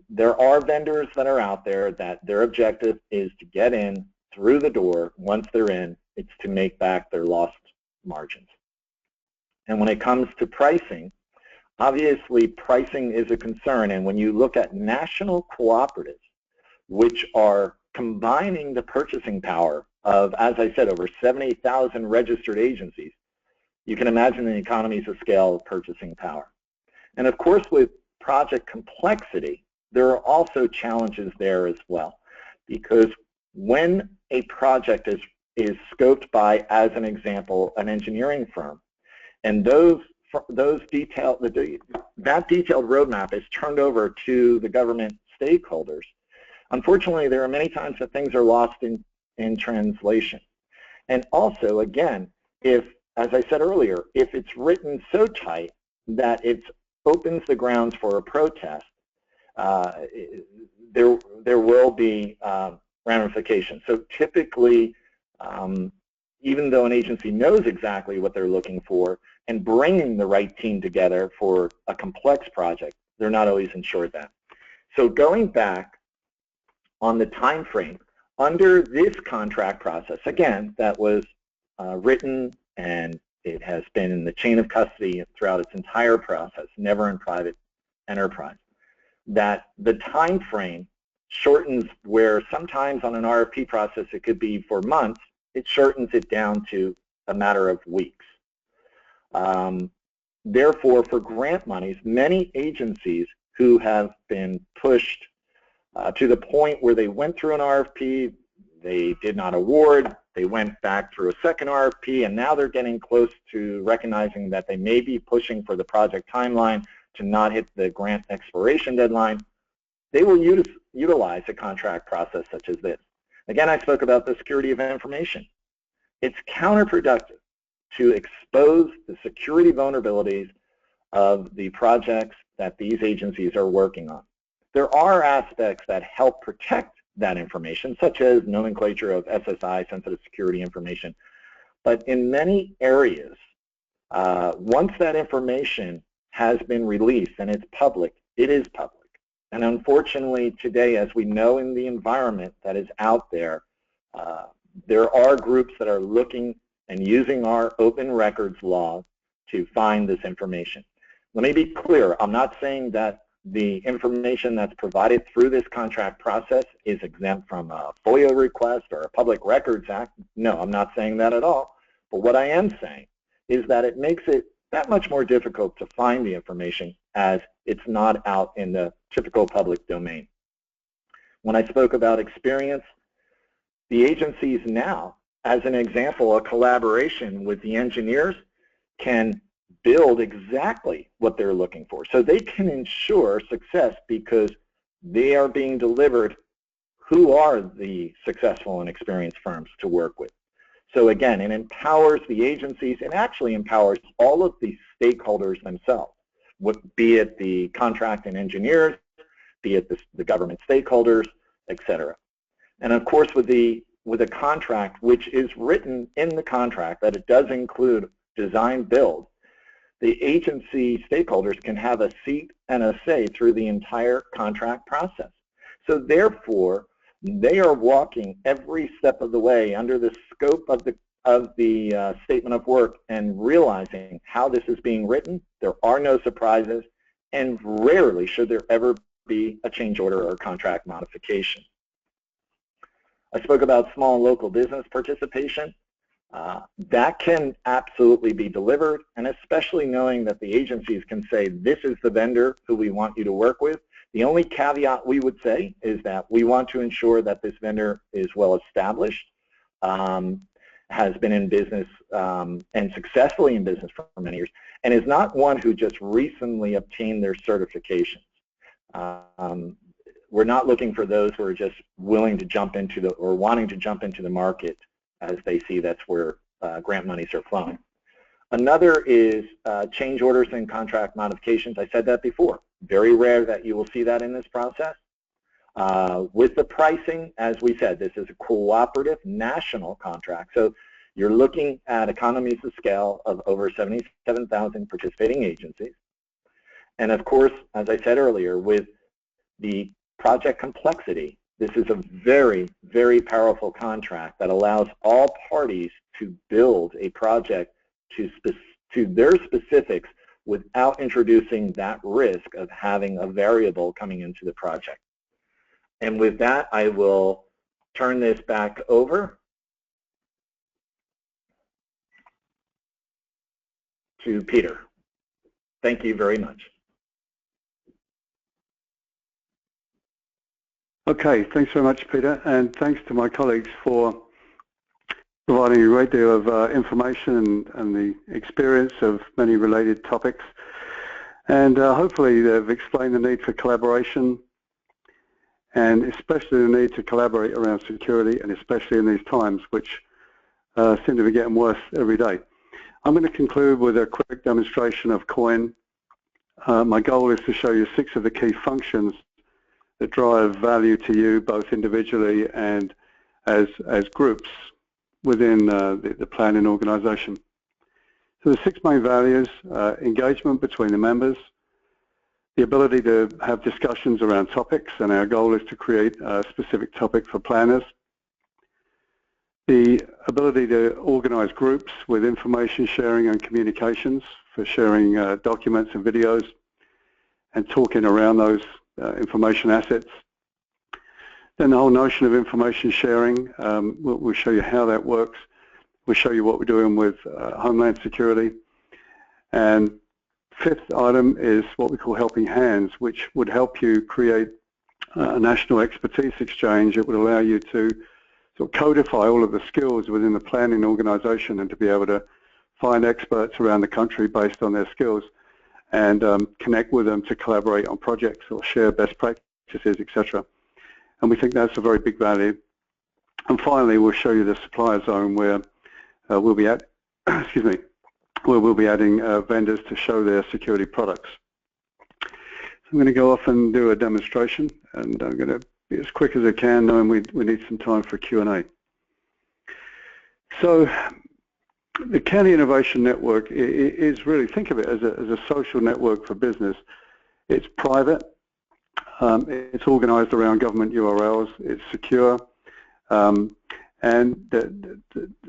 there are vendors that are out there that their objective is to get in through the door. Once they're in, it's to make back their lost margins. And when it comes to pricing, obviously pricing is a concern. And when you look at national cooperatives, which are combining the purchasing power of, as I said, over 70,000 registered agencies, you can imagine the economies of scale of purchasing power. And of course, with project complexity, there are also challenges there as well, because when a project is scoped by, as an example, an engineering firm, and that detailed roadmap is turned over to the government stakeholders, unfortunately, there are many times that things are lost in translation. And also, again, if, as I said earlier, if it's written so tight that it opens the grounds for a protest, there will be ramifications. So typically, even though an agency knows exactly what they're looking for and bringing the right team together for a complex project, they're not always ensured that. So going back on the time frame, under this contract process, again, that was written and it has been in the chain of custody throughout its entire process, never in private enterprise, that the time frame shortens where sometimes on an RFP process it could be for months, it shortens it down to a matter of weeks. Therefore, for grant monies, many agencies who have been pushed to the point where they went through an RFP, they did not award, they went back through a second RFP, and now they're getting close to recognizing that they may be pushing for the project timeline to not hit the grant expiration deadline. They will utilize a contract process such as this. Again, I spoke about the security of information. It's counterproductive to expose the security vulnerabilities of the projects that these agencies are working on. There are aspects that help protect that information, such as nomenclature of SSI, sensitive security information. But in many areas, once that information has been released and it's public, it is public. And unfortunately today, as we know in the environment that is out there, there are groups that are looking and using our open records law to find this information. Let me be clear, I'm not saying that the information that's provided through this contract process is exempt from a FOIA request or a Public Records Act. No, I'm not saying that at all. But what I am saying is that it makes it that much more difficult to find the information as it's not out in the typical public domain. When I spoke about experience, the agencies now, as an example, a collaboration with the engineers can build exactly what they're looking for. So they can ensure success because they are being delivered who are the successful and experienced firms to work with. So again, it empowers the agencies and actually empowers all of the stakeholders themselves, be it the contract and engineers, be it the government stakeholders, etc. And of course, with a contract, which is written in the contract that it does include design build, the agency stakeholders can have a seat and a say through the entire contract process. So therefore, they are walking every step of the way under the scope of the statement of work and realizing how this is being written. There are no surprises, and rarely should there ever be a change order or contract modification. I spoke about small and local business participation. That can absolutely be delivered, and especially knowing that the agencies can say, this is the vendor who we want you to work with. The only caveat we would say is that we want to ensure that this vendor is well established, has been in business and successfully in business for many years, and is not one who just recently obtained their certifications. We're not looking for those who are just willing to jump into or wanting to jump into the market as they see that's where grant monies are flowing. Another is change orders and contract modifications. I said that before. Very rare that you will see that in this process. With the pricing, as we said, this is a cooperative national contract. So you're looking at economies of scale of over 77,000 participating agencies. And of course, as I said earlier, with the project complexity, this is a very, very powerful contract that allows all parties to build a project to their specifics without introducing that risk of having a variable coming into the project. And with that, I will turn this back over to Peter. Thank you very much. Okay, thanks very much, Peter, and thanks to my colleagues for providing a great deal of information and the experience of many related topics. And hopefully they've explained the need for collaboration, and especially the need to collaborate around security, and especially in these times, which seem to be getting worse every day. I'm going to conclude with a quick demonstration of COIN. My goal is to show you 6 of the key functions that drive value to you, both individually and as groups within the planning organisation. So the 6 main values: engagement between the members, the ability to have discussions around topics, and our goal is to create a specific topic for planners, the ability to organise groups with information sharing and communications for sharing documents and videos and talking around those information assets. Then the whole notion of information sharing, we'll show you how that works. We'll show you what we're doing with Homeland Security. And 5th item is what we call helping hands, which would help you create a national expertise exchange. It would allow you to sort of codify all of the skills within the planning organisation and to be able to find experts around the country based on their skills and connect with them to collaborate on projects or share best practices, etc. And we think that's a very big value. And finally, we'll show you the supplier zone where we'll be at, excuse me, where we'll be adding vendors to show their security products. So I'm going to go off and do a demonstration, and I'm going to be as quick as I can, knowing we need some time for Q&A. So the County Innovation Network is really, think of it as a social network for business. It's private, it's organised around government URLs, it's secure, and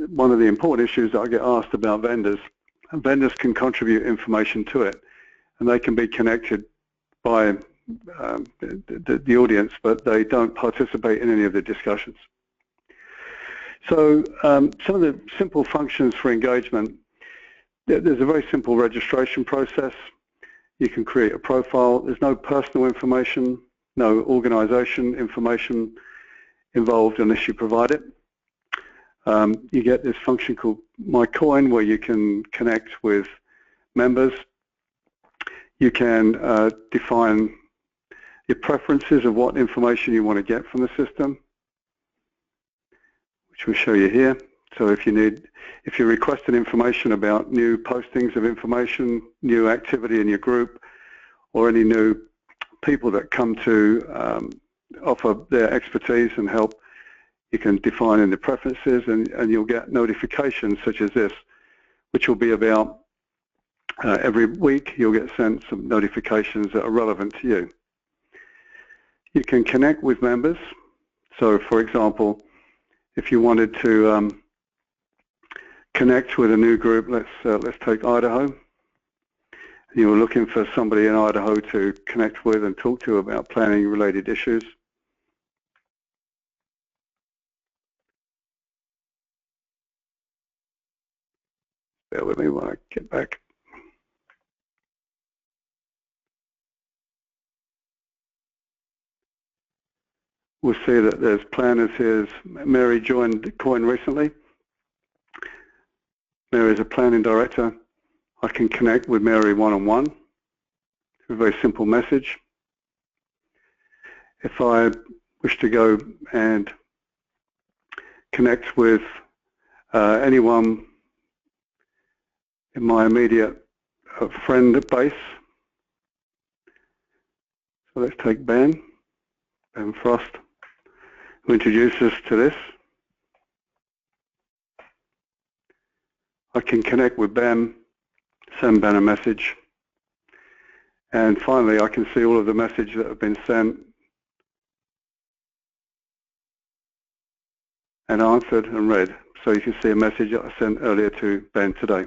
one of the important issues that I get asked about vendors can contribute information to it, and they can be connected by the audience, but they don't participate in any of the discussions. So some of the simple functions for engagement: there's a very simple registration process. You can create a profile. There's no personal information, no organisation information involved unless you provide it. You get this function called My Coin, where you can connect with members. You can define your preferences of what information you want to get from the system, which we'll show you here. So if you're requesting information about new postings of information, new activity in your group, or any new people that come to offer their expertise and help, you can define in the preferences, and you'll get notifications such as this, which will be about every week you'll get sent some notifications that are relevant to you. You can connect with members. So for example, if you wanted to connect with a new group, let's take Idaho. You were looking for somebody in Idaho to connect with and talk to about planning related issues. Bear with me when I get back. We'll see that there's planners here. Mary joined COIN recently. Mary is a planning director. I can connect with Mary one-on-one. A very simple message. If I wish to go and connect with anyone in my immediate friend base, so let's take Ben Frost, who introduced us to this. I can connect with Ben, send Ben a message, and finally I can see all of the messages that have been sent and answered and read. So you can see a message that I sent earlier to Ben today.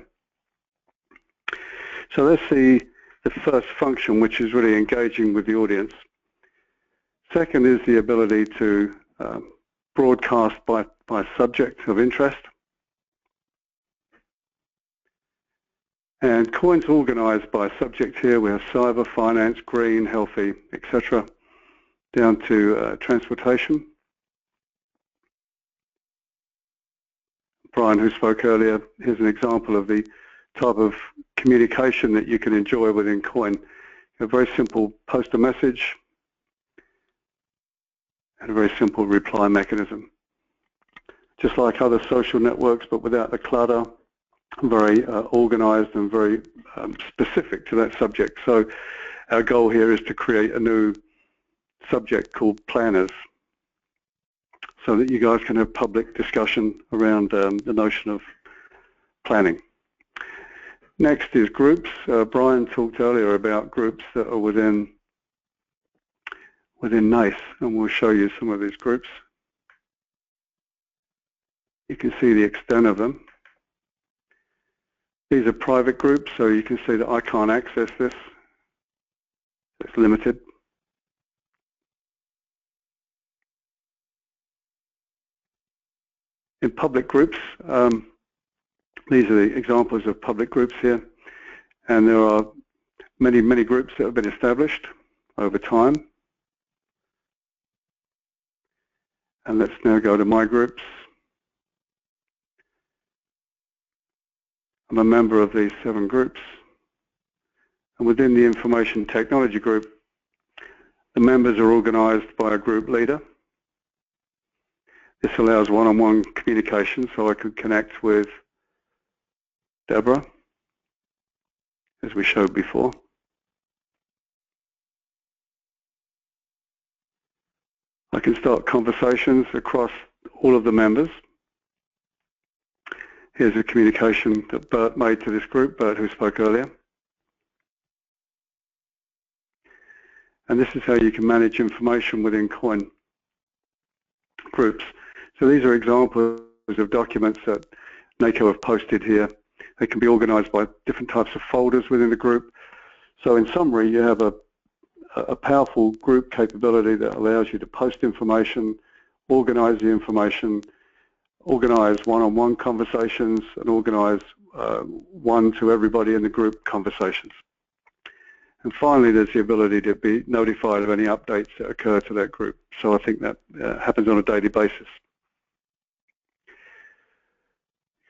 So let's see the first function, which is really engaging with the audience. Second is the ability to broadcast by subject of interest. And COIN's organised by subject here. We have cyber, finance, green, healthy, etc. down to transportation. Brian, who spoke earlier, here's an example of the type of communication that you can enjoy within COIN. A very simple post a message and a very simple reply mechanism. Just like other social networks, but without the clutter, very organized and very specific to that subject. So our goal here is to create a new subject called planners, so that you guys can have public discussion around the notion of planning. Next is groups. Brian talked earlier about groups that are within NICE, and we'll show you some of these groups. You can see the extent of them. These are private groups, so you can see that I can't access this. It's limited. In public groups, these are the examples of public groups here, and there are many, many groups that have been established over time. And let's now go to my groups. I'm a member of these 7 groups, and within the information technology group, the members are organized by a group leader. This allows one-on-one communication, so I could connect with Deborah, as we showed before. I can start conversations across all of the members. Here's a communication that Bert made to this group, Bert who spoke earlier. And this is how you can manage information within COIN groups. So these are examples of documents that NACO have posted here. They can be organized by different types of folders within the group. So in summary, you have a powerful group capability that allows you to post information, organize the information, organize one-on-one conversations, and organize one to everybody in the group conversations. And finally, there's the ability to be notified of any updates that occur to that group. So I think that happens on a daily basis.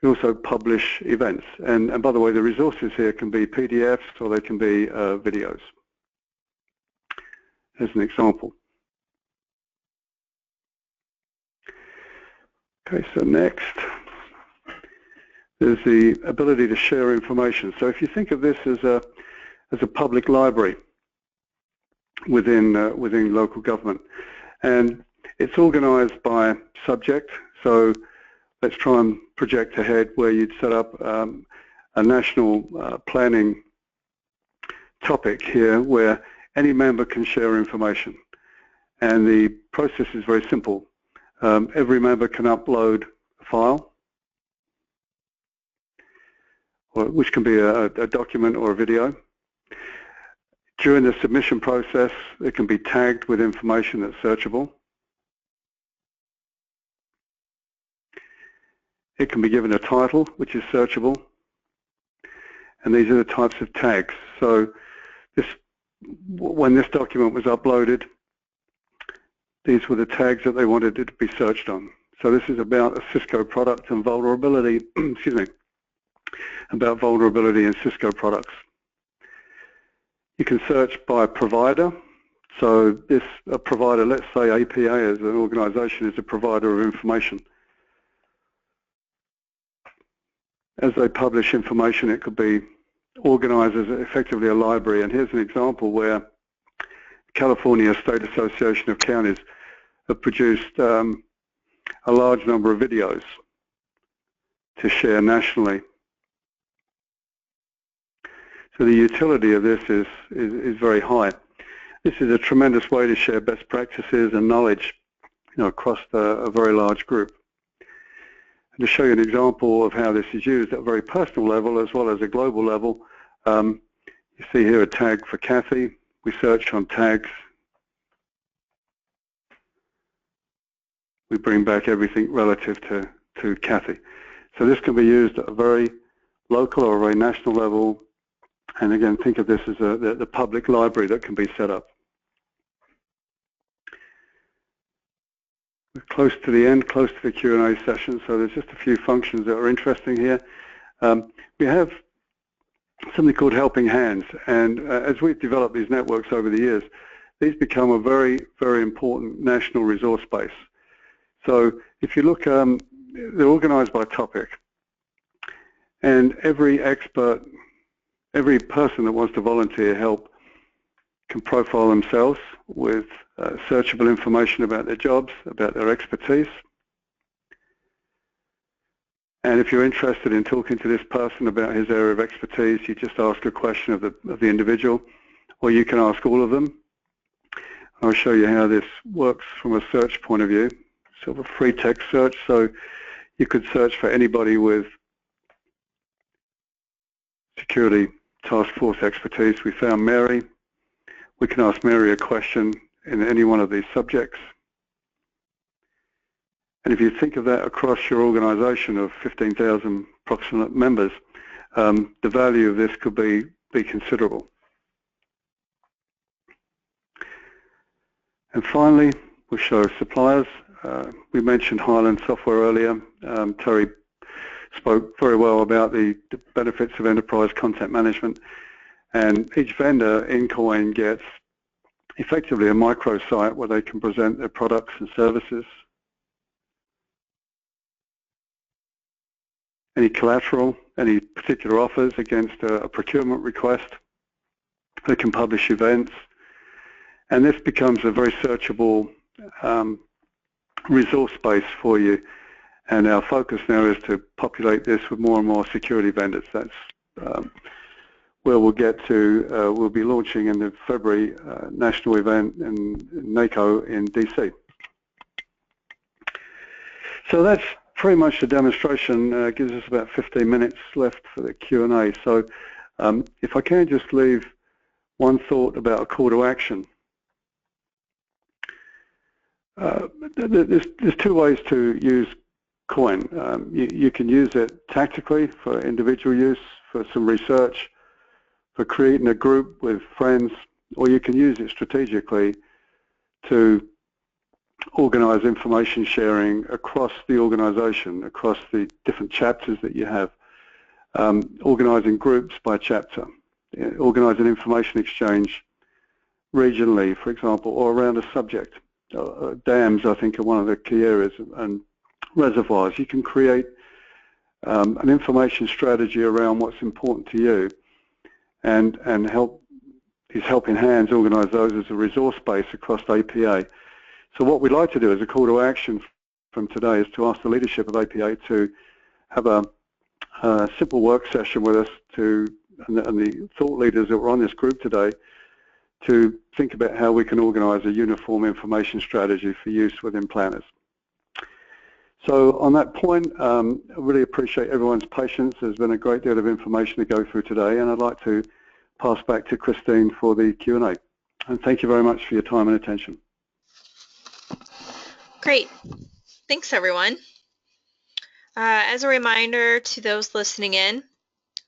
You can also publish events. And by the way, the resources here can be PDFs or they can be videos. As an example. Okay, so next, there's the ability to share information. So if you think of this as a public library within local government, and it's organized by subject. So let's try and project ahead where you'd set up a national planning topic here where any member can share information. And the process is very simple. Every member can upload a file, which can be a document or a video. During the submission process, it can be tagged with information that's searchable. It can be given a title, which is searchable. And these are the types of tags. So when this document was uploaded, these were the tags that they wanted it to be searched on. So this is about a Cisco product and vulnerability, excuse me, about vulnerability in Cisco products. You can search by provider. So a provider, let's say APA as an organization is a provider of information. As they publish information, it could be organized as effectively a library. And here's an example where California State Association of Counties have produced a large number of videos to share nationally. So the utility of this is very high. This is a tremendous way to share best practices and knowledge, across a very large group. And to show you an example of how this is used at a very personal level as well as a global level, you see here a tag for Kathy. We search on tags. We bring back everything relative to Kathy. So this can be used at a very local or a very national level. And again, think of this as the public library that can be set up. close to the end, close to the Q&A session, so there's just a few functions that are interesting here. We have something called helping hands, and as we've developed these networks over the years, these become a very, very important national resource base. So if you look, they're organized by topic, and every expert, every person that wants to volunteer help can profile themselves with searchable information about their jobs, about their expertise. And if you're interested in talking to this person about his area of expertise, you just ask a question of the individual, or you can ask all of them. I'll show you how this works from a search point of view. Sort of a free text search, so you could search for anybody with security task force expertise. We found Mary. We can ask Mary a question in any one of these subjects. And if you think of that across your organization of 15,000 approximate members, the value of this could be considerable. And finally, we'll show suppliers. We mentioned Highland Software earlier. Terry spoke very well about the benefits of enterprise content management. And each vendor in COIN gets effectively a microsite where they can present their products and services. Any collateral, any particular offers against a procurement request. They can publish events. And this becomes a very searchable resource base for you. And our focus now is to populate this with more and more security vendors. That's where we'll get to. We'll be launching in the February national event in NACO in DC. So that's pretty much the demonstration. Gives us about 15 minutes left for the Q&A. So if I can just leave one thought about a call to action. There's two ways to use COIN. You can use it tactically for individual use, for some research, for creating a group with friends, or you can use it strategically to organize information sharing across the organization, across the different chapters that you have, organizing groups by chapter, organizing information exchange regionally, for example, or around a subject. Dams, I think, are one of the key areas, and reservoirs. You can create an information strategy around what's important to you, and help these helping hands organize those as a resource base across APA. So what we'd like to do as a call to action from today is to ask the leadership of APA to have a simple work session with us, and the thought leaders that were on this group today, to think about how we can organize a uniform information strategy for use within planners. So on that point, I really appreciate everyone's patience. There's been a great deal of information to go through today, and I'd like to pass back to Christine for the Q&A. And thank you very much for your time and attention. Great. Thanks, everyone. As a reminder to those listening in,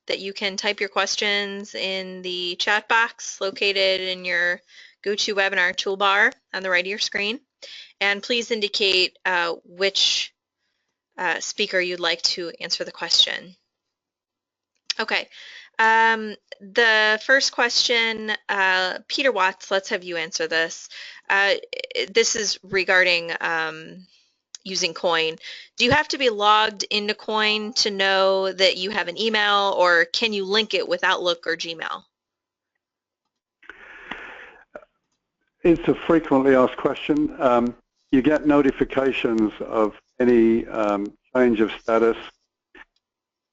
that you can type your questions in the chat box located in your GoToWebinar toolbar on the right of your screen. And please indicate which speaker you'd like to answer the question. Okay. The first question, Peter Watts, let's have you answer this. This is regarding using COIN. Do you have to be logged into COIN to know that you have an email, or can you link it with Outlook or Gmail? It's a frequently asked question. You get notifications of any change of status.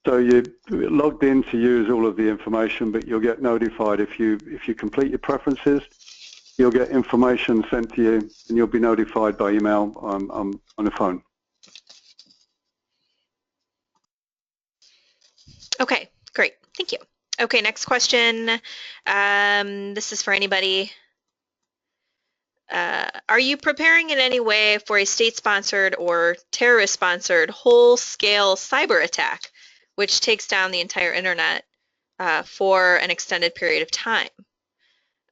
So you're logged in to use all of the information, but you'll get notified if you complete your preferences. You'll get information sent to you, and you'll be notified by email on the phone. Okay, great. Thank you. Okay, next question. This is for anybody. Are you preparing in any way for a state-sponsored or terrorist-sponsored whole-scale cyber attack, which takes down the entire internet for an extended period of time?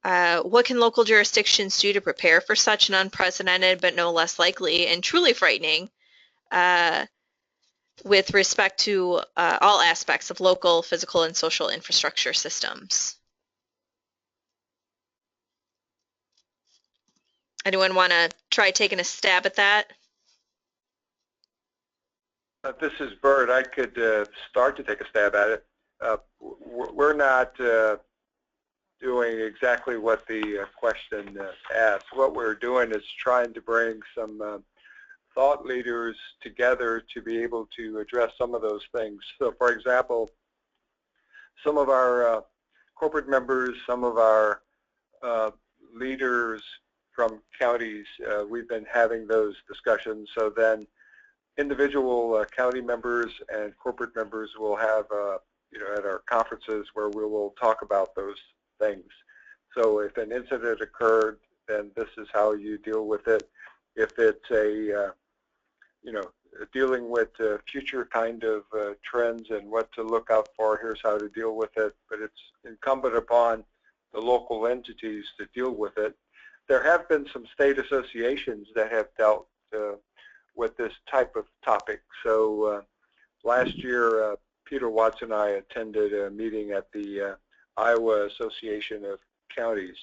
What can local jurisdictions do to prepare for such an unprecedented but no less likely and truly frightening with respect to all aspects of local, physical, and social infrastructure systems? Anyone want to try taking a stab at that? This is Bert. I could start to take a stab at it. We're not doing exactly what the question asks. What we're doing is trying to bring some thought leaders together to be able to address some of those things. So, for example, some of our corporate members, some of our leaders from counties, we've been having those discussions. So then individual county members and corporate members will have, at our conferences where we will talk about those things. So if an incident occurred, then this is how you deal with it. If it's a, dealing with future kind of trends and what to look out for, here's how to deal with it. But it's incumbent upon the local entities to deal with it. There have been some state associations that have dealt with this type of topic. So last year, Peter Watts and I attended a meeting at the Iowa Association of Counties,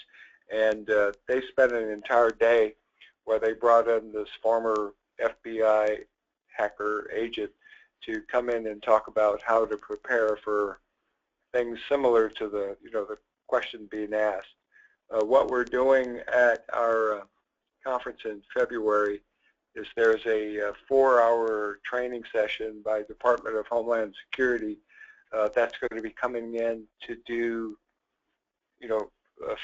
and they spent an entire day where they brought in this former FBI hacker agent to come in and talk about how to prepare for things similar to the question being asked. What we're doing at our conference in February is there's a 4-hour training session by Department of Homeland Security that's going to be coming in to do,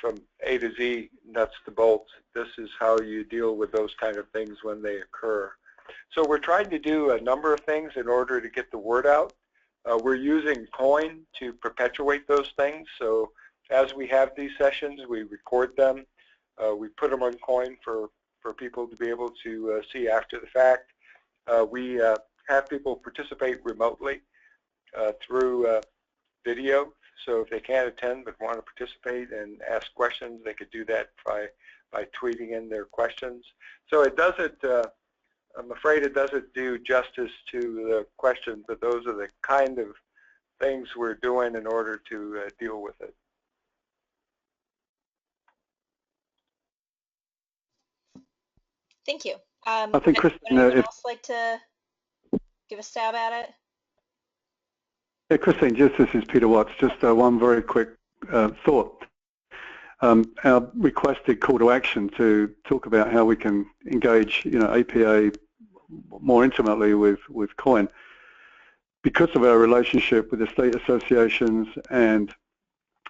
from A to Z, nuts to bolts. This is how you deal with those kind of things when they occur. So we're trying to do a number of things in order to get the word out. We're using COIN to perpetuate those things. So as we have these sessions, we record them. We put them on COIN for people to be able to see after the fact. We have people participate remotely through video. So if they can't attend but want to participate and ask questions, they could do that by tweeting in their questions. So it doesn't, I'm afraid it doesn't do justice to the questions, but those are the kind of things we're doing in order to deal with it. Thank you. I think, Kristen, would anyone else like to give a stab at it? Yeah, Christine, this is Peter Watts. Just one very quick thought. Our requested call to action to talk about how we can engage, APA more intimately with COIN. Because of our relationship with the state associations and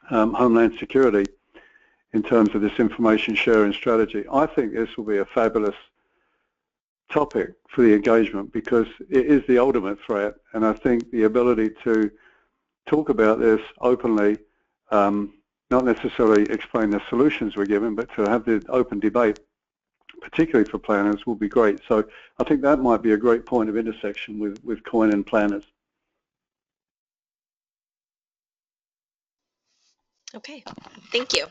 Homeland Security in terms of this information sharing strategy, I think this will be a fabulous topic for the engagement because it is the ultimate threat, and I think the ability to talk about this openly, not necessarily explain the solutions we're given, but to have the open debate, particularly for planners, will be great. So I think that might be a great point of intersection with COIN and planners. Okay, thank you.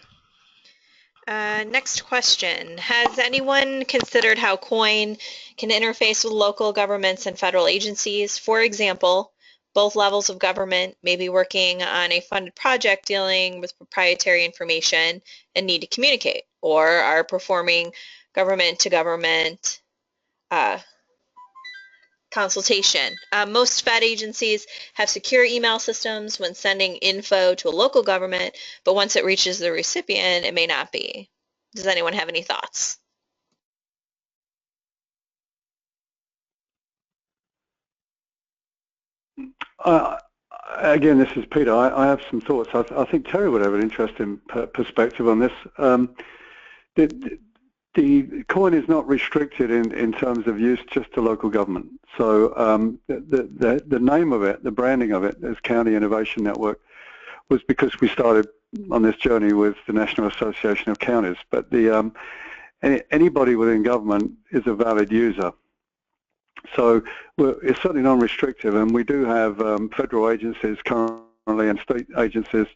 Next question. Has anyone considered how COIN can interface with local governments and federal agencies? For example, both levels of government may be working on a funded project dealing with proprietary information and need to communicate, or are performing government-to-government consultation. Most Fed agencies have secure email systems when sending info to a local government, but once it reaches the recipient, it may not be. Does anyone have any thoughts? Again, this is Peter. I have some thoughts. I think Terry would have an interesting perspective on this. The COIN is not restricted in terms of use just to local government. So the name of it, the branding of it as County Innovation Network was because we started on this journey with the National Association of Counties. But anybody within government is a valid user. So it's certainly non-restrictive, and we do have federal agencies currently and state agencies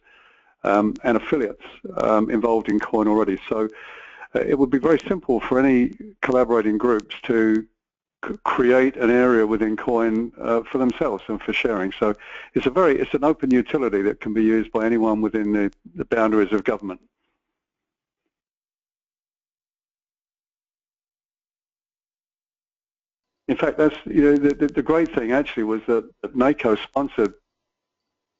and affiliates involved in COIN already. So it would be very simple for any collaborating groups to create an area within COIN for themselves and for sharing. So it's an open utility that can be used by anyone within the boundaries of government. In fact, that's the great thing actually was that NACO sponsored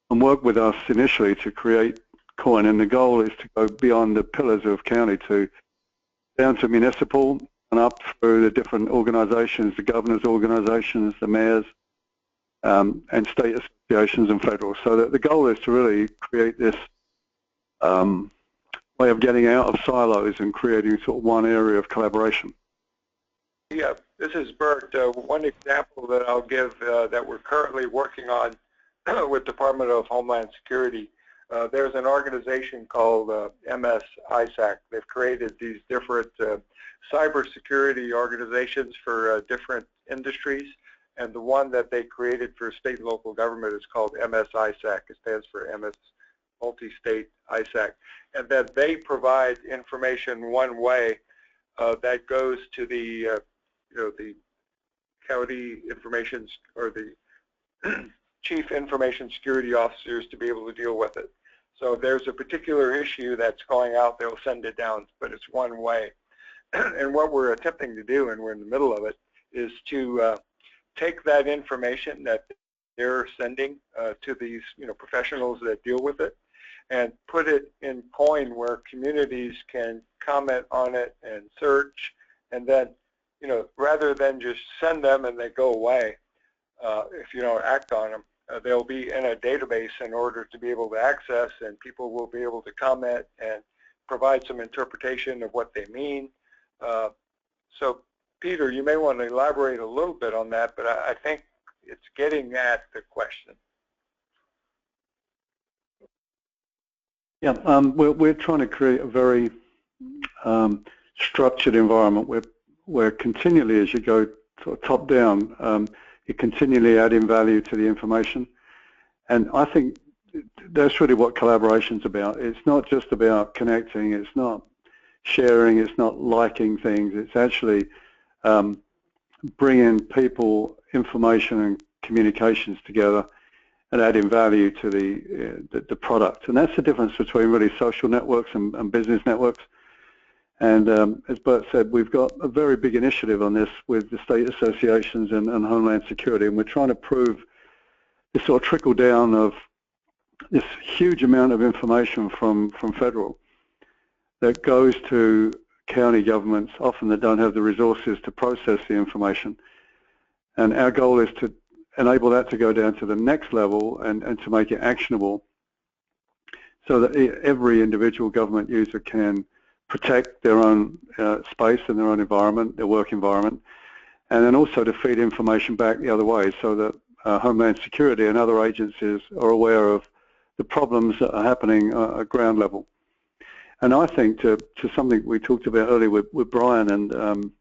and worked with us initially to create COIN, and the goal is to go beyond the pillars of county down to municipal and up through the different organisations, the governors' organisations, the mayors, and state associations and federal. So the goal is to really create this way of getting out of silos and creating sort of one area of collaboration. Yeah, this is Bert. One example that I'll give that we're currently working on with Department of Homeland Security, there's an organization called AICP. They've created these different cybersecurity organizations for different industries, and the one that they created for state and local government is called AICP. It stands for MS Multi-State ISAC, and then they provide information one way that goes to the the county information or the chief information security officers to be able to deal with it. So if there's a particular issue that's going out, they'll send it down, but it's one way. And what we're attempting to do, and we're in the middle of it, is to take that information that they're sending to these professionals that deal with it, and put it in COIN where communities can comment on it and search, and then rather than just send them and they go away, if you don't act on them, they'll be in a database in order to be able to access, and people will be able to comment and provide some interpretation of what they mean. So Peter, you may want to elaborate a little bit on that, but I think it's getting at the question. Yeah, we're trying to create a very structured environment where continually, as you go sort of top down, you're continually adding value to the information. And I think that's really what collaboration's about. It's not just about connecting, it's not sharing, it's not liking things, it's actually bringing people, information and communications together and adding value to the product. And that's the difference between really social networks and business networks. And as Bert said, we've got a very big initiative on this with the state associations and Homeland Security, and we're trying to prove this sort of trickle down of this huge amount of information from federal that goes to county governments, often that don't have the resources to process the information. And our goal is to enable that to go down to the next level and to make it actionable so that every individual government user can protect their own space and their own environment, their work environment, and then also to feed information back the other way so that Homeland Security and other agencies are aware of the problems that are happening at ground level. And I think to something we talked about earlier with Brian and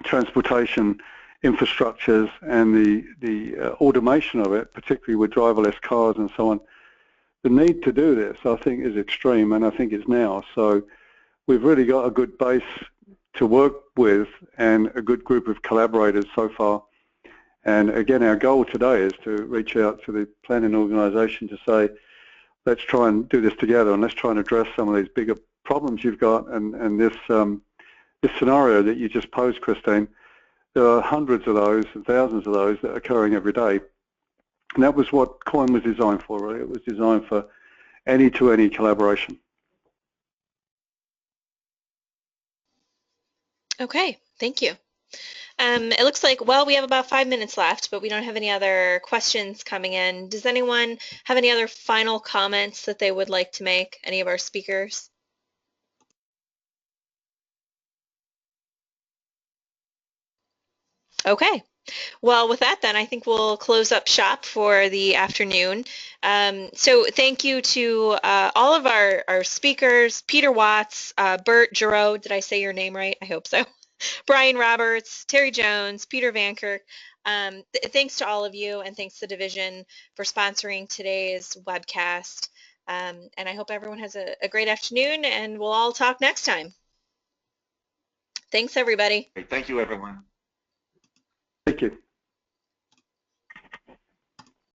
transportation infrastructures and the automation of it, particularly with driverless cars and so on, the need to do this, I think, is extreme, and I think it's now. So we've really got a good base to work with and a good group of collaborators so far. And again, our goal today is to reach out to the planning organisation to say, let's try and do this together and let's try and address some of these bigger problems you've got. And this scenario that you just posed, Christine, there are hundreds of those and thousands of those that are occurring every day. And that was what COIN was designed for, really. It was designed for any-to-any collaboration. Okay, thank you. It looks like, well, we have about 5 minutes left, but we don't have any other questions coming in. Does anyone have any other final comments that they would like to make, any of our speakers? Okay. Well, with that, then, I think we'll close up shop for the afternoon. So thank you to all of our speakers, Peter Watts, Bert Giroux, did I say your name right? I hope so. Brian Roberts, Terry Jones, Peter Van Kirk. Thanks to all of you, and thanks to the division for sponsoring today's webcast. And I hope everyone has a great afternoon, and we'll all talk next time. Thanks, everybody. Thank you, everyone. Thank you.